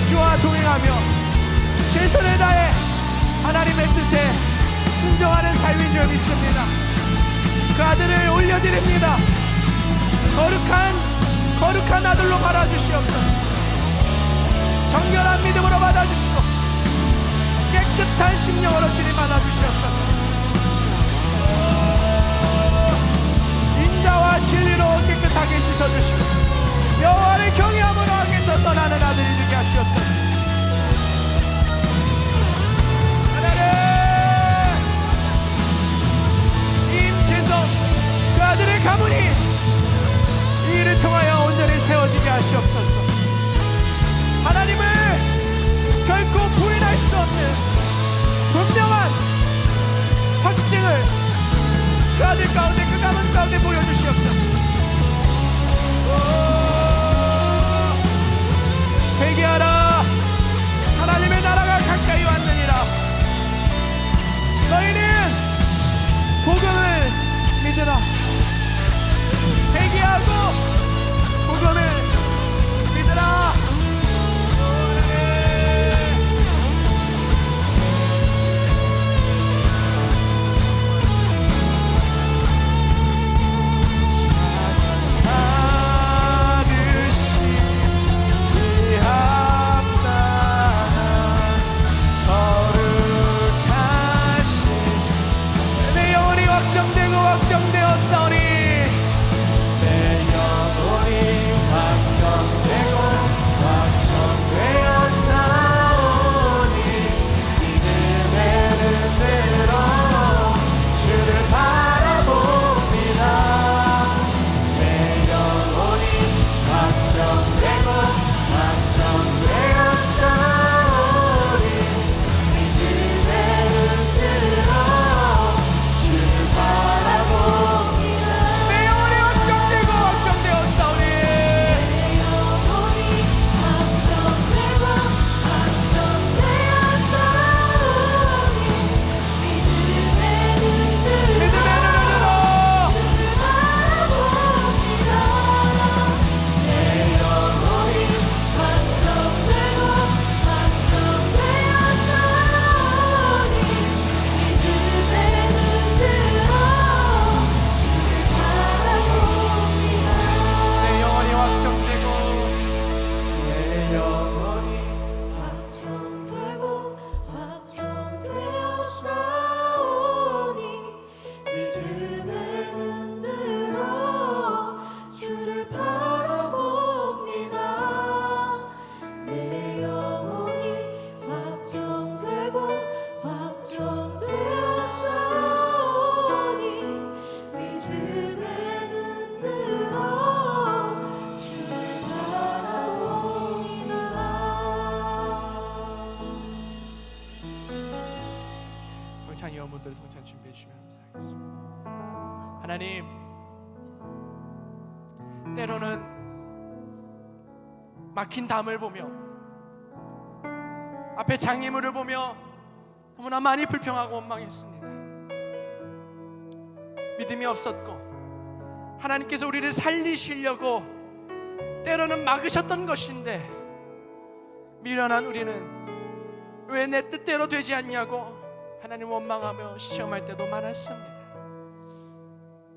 주와 동행하며 최선을 다해 하나님의 뜻에 순종하는 삶인 줄 믿습니다. 그 아들을 올려드립니다. 거룩한 아들로 받아주시옵소서. 정결한 믿음으로 받아주시고 깨끗한 심령으로 주님 받아주시옵소서. 인자와 진리로 깨끗하게 씻어주시고 여호와를 경외함으로 악에서 떠나는 아들이 되게 하시옵소서. 그 아들의 가문이 이 일을 통하여 온전히 세워지게 하시옵소서. 하나님을 결코 부인할 수 없는 분명한 확증을 그 아들 가운데, 그 가문 가운데 보여주시옵소서. 회개하라. 하나님의 나라가 가까이 왔느니라. 너희는 복음을 믿으라. 회개하고 복음을 믿으라. 확정되었사오니 내 영혼이 확정되고 확정되었사오니 믿음의 눈으로 주를 바라봅니다. 내 영혼이 확정되고 확정되었사오니 믿음의 눈으로 주를 바라봅니다. 내 영혼이 확정되고 확정되었사오니 성찬 여러분들 성찬 준비해 주시면 감사하겠습니다. 하나님, 때로는 막힌 담을 보며 앞에 장애물을 보며 너무나 많이 불평하고 원망했습니다. 믿음이 없었고 하나님께서 우리를 살리시려고 때로는 막으셨던 것인데 미련한 우리는 왜 내 뜻대로 되지 않냐고 하나님 원망하며 시험할 때도 많았습니다.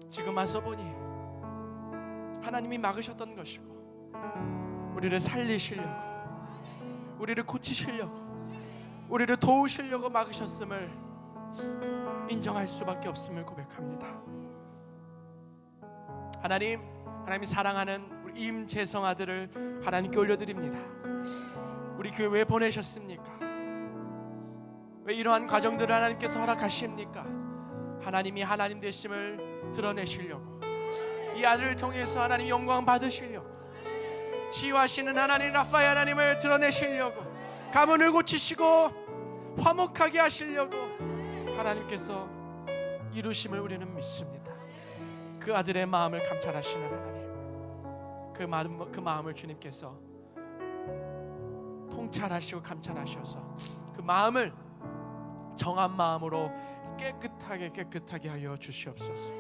지금 와서 보니 하나님이 막으셨던 것이고 우리를 살리시려고, 우리를 고치시려고, 우리를 도우시려고 막으셨음을 인정할 수밖에 없음을 고백합니다. 하나님이 사랑하는 우리 임재성 아들을 하나님께 올려드립니다. 우리 교회 왜 보내셨습니까? 왜 이러한 과정들을 하나님께서 허락하십니까? 하나님이 하나님 되심을 드러내시려고, 이 아들을 통해서 하나님 영광 받으시려고, 치유하시는 하나님 라파의 하나님을 드러내시려고, 가문을 고치시고 화목하게 하시려고 하나님께서 이루심을 우리는 믿습니다. 그 아들의 마음을 감찰하시는 하나님, 그 마음을 주님께서 통찰하시고 감찰하셔서 그 마음을 정한 마음으로 깨끗하게 하여 주시옵소서.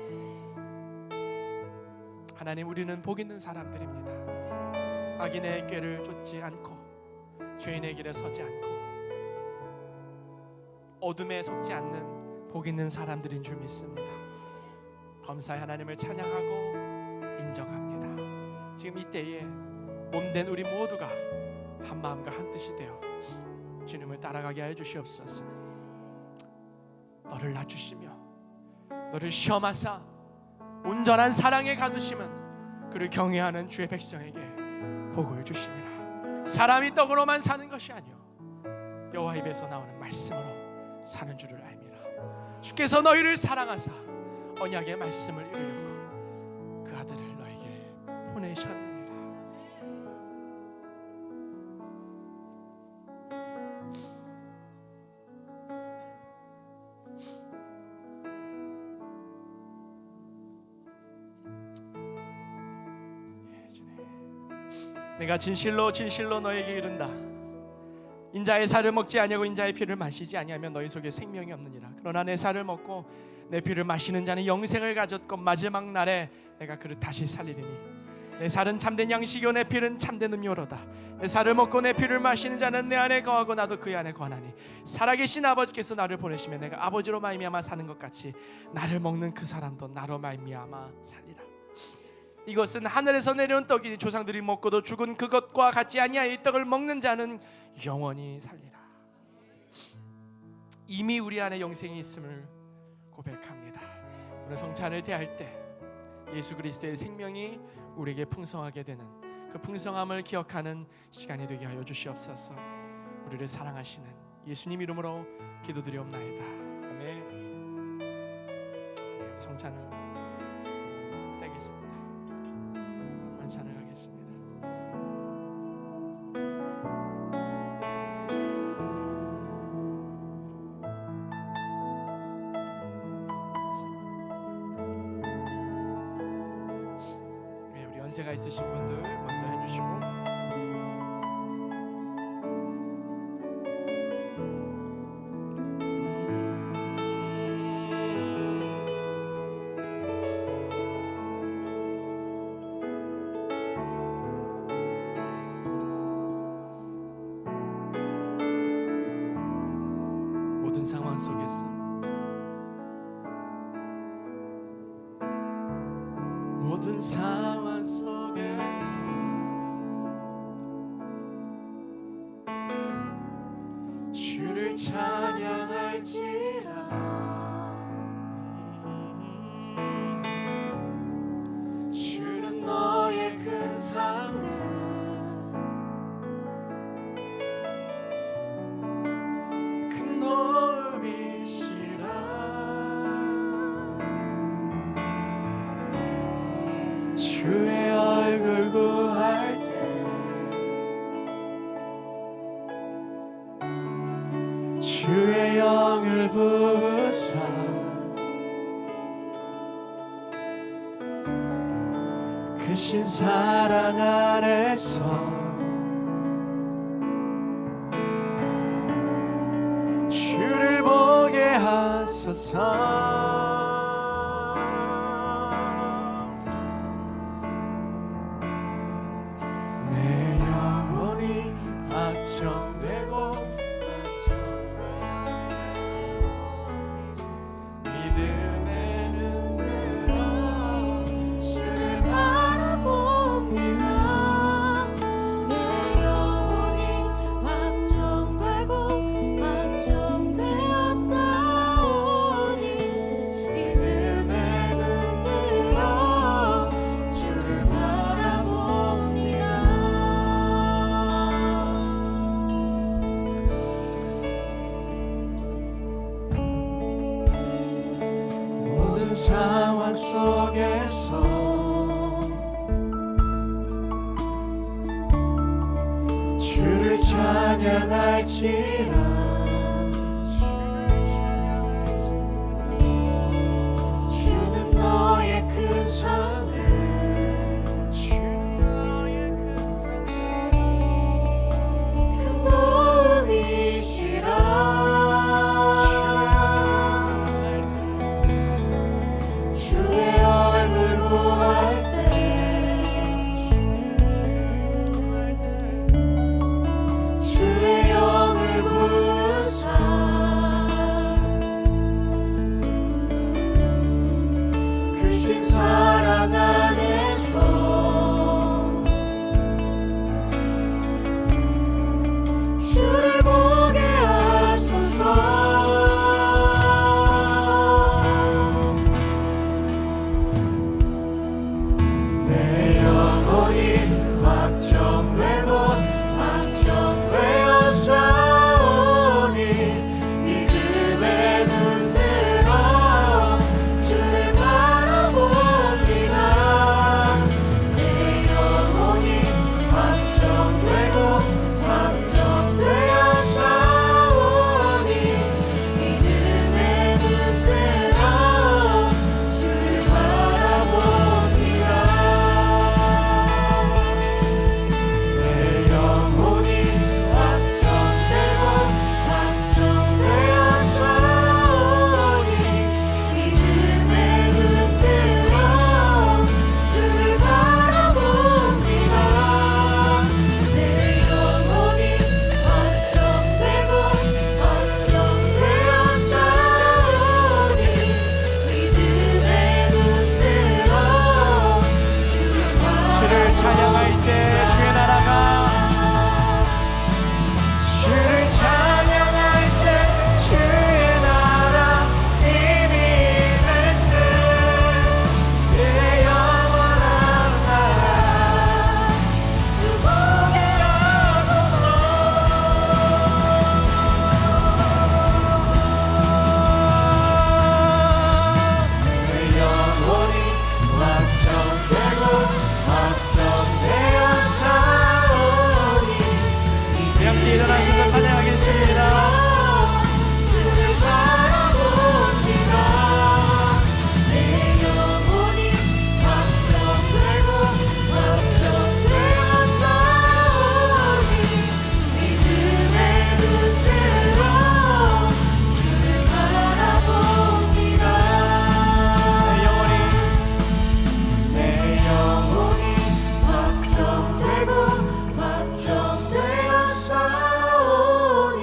하나님, 우리는 복 있는 사람들입니다. 악인의 꾀를 쫓지 않고 죄인의 길에 서지 않고 어둠에 속지 않는 복 있는 사람들인 줄 믿습니다. 범사의 하나님을 찬양하고 인정합니다. 지금 이때에 몸된 우리 모두가 한 마음과 한 뜻이 되어 주님을 따라가게 하여 주시옵소서. 너를 낮추시며 너를 시험하사 온전한 사랑에 가두심은 그를 경외하는 주의 백성에게 복을 주심이라. 사람이 떡으로만 사는 것이 아니요 여호와 입에서 나오는 말씀으로 사는 줄을 알미라. 주께서 너희를 사랑하사 언약의 말씀을 이루려고 그 아들을 너에게 보내셨느니라. 내가 진실로 진실로 너에게 이른다. 인자의 살을 먹지 아니하고 인자의 피를 마시지 아니하면 너희 속에 생명이 없느니라. 그러나 내 살을 먹고 내 피를 마시는 자는 영생을 가졌고 마지막 날에 내가 그를 다시 살리리니 내 살은 참된 양식이요 내 피는 참된 음료로다. 내 살을 먹고 내 피를 마시는 자는 내 안에 거하고 나도 그 안에 거하나니 살아계신 아버지께서 나를 보내시며 내가 아버지로 말미암아 사는 것 같이 나를 먹는 그 사람도 나로 말미암아 살리라. 이것은 하늘에서 내려온 떡이니 조상들이 먹고도 죽은 그것과 같지 아니하여 이 떡을 먹는 자는 영원히 살리라. 이미 우리 안에 영생이 있음을 고백합니다. 오늘 성찬을 대할 때 예수 그리스도의 생명이 우리에게 풍성하게 되는 그 풍성함을 기억하는 시간이 되게 하여 주시옵소서. 우리를 사랑하시는 예수님 이름으로 기도드리옵나이다. 아멘. 네, 성찬을 떼겠습니다. 찬을 하겠습니다. 네, 우리 연세가 있으신 분들 먼저 해주시고 모든 상황 속에서 모든 상황 속에서 주를 찬양할지라. 주는 너의 큰 상급 주의 얼굴 구할 때 주의 영을 부으사 크신 사랑 안에서 주를 보게 하소서. 확정되고 믿음의 눈으로 주를 바라봅니다. 내 영혼이 확정되고 확정되었사오니 믿음의 눈으로 주를 바라봅니다. 상황 속에서 주를 찬양할지라. 주는 너의 큰 상급 큰 도움이시라. 주의 영을 부으사 찬양할 때 주의 나라가 주를 찬양할 때 주의 나라 이미 있는 내 영원한 나라 주목에 하소서. 내 영혼이 확정되고 확정되어 사오니 함께 일어나셔서 찬양하겠습니다. 주를 바라봅니다. 내 영혼이 확정되고 확정되어 사오니 믿음의 눈으로 주를 바라봅니다. 내 영혼이 확정되고 확정되어 사오니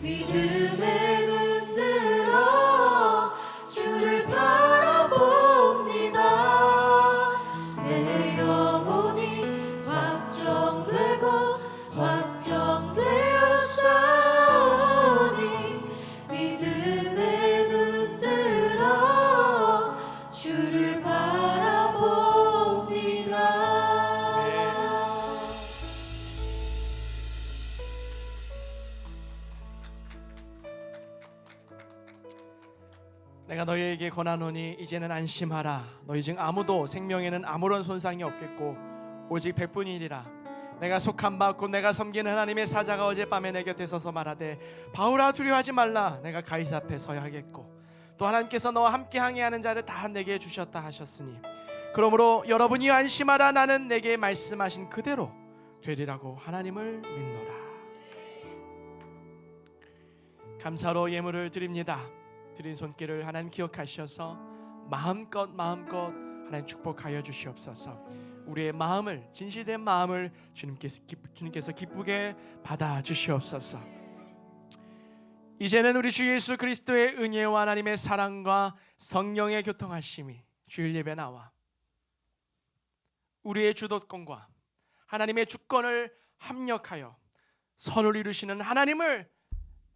믿음의 눈들어 주를 바라봅니다. 내 영혼이 확정되고 확정되어 사오니 믿음의 눈들어 주를 바라봅니다. 내가 너희에게 권하노니 이제는 안심하라. 너희 중 아무도 생명에는 아무런 손상이 없겠고 오직 백분이니라. 내가 속한 바 곧 내가 섬기는 하나님의 사자가 어젯밤에 내 곁에 서서 말하되 바울아 두려워하지 말라. 내가 가이사 앞에 서야 하겠고 또 하나님께서 너와 함께 항해하는 자를 다 내게 주셨다 하셨으니 그러므로 여러분이 안심하라. 나는 내게 말씀하신 그대로 되리라고 하나님을 믿노라. 감사로 예물을 드립니다. 드린 손길을 하나님 기억하셔서 마음껏 하나님 축복하여 주시옵소서. 우리의 마음을, 진실된 마음을 주님께서 기쁘게 받아 주시옵소서. 이제는 우리 주 예수 그리스도의 은혜와 하나님의 사랑과 성령의 교통하심이 주일 예배 나와 우리의 주도권과 하나님의 주권을 합력하여 선을 이루시는 하나님을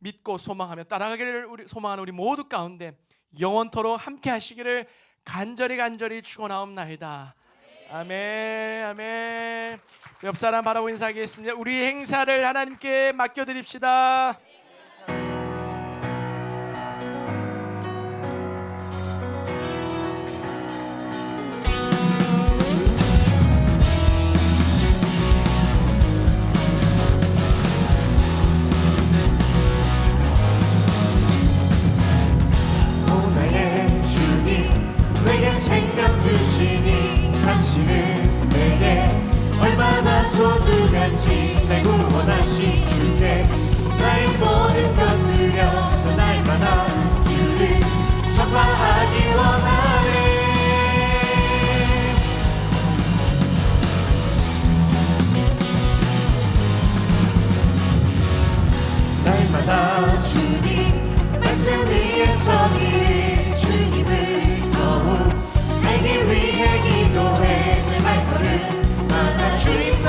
믿고 소망하며 따라가기를 소망하는 우리 모두 가운데 영원토록 함께 하시기를 간절히 축원하옵나이다. 아멘. 아멘. 옆 사람 바라보고 인사하겠습니다. 우리 행사를 하나님께 맡겨드립시다. 생명 주시니 당신은 내게 얼마나 소중한지 날 구원하신 주께 나의 모든 것 드려 또 날마다 주를 전파하기 원하네. 날마다 주님 말씀 위에 서기를 주님을 더욱 알기 위해 기도해 내 발걸음 하나 주님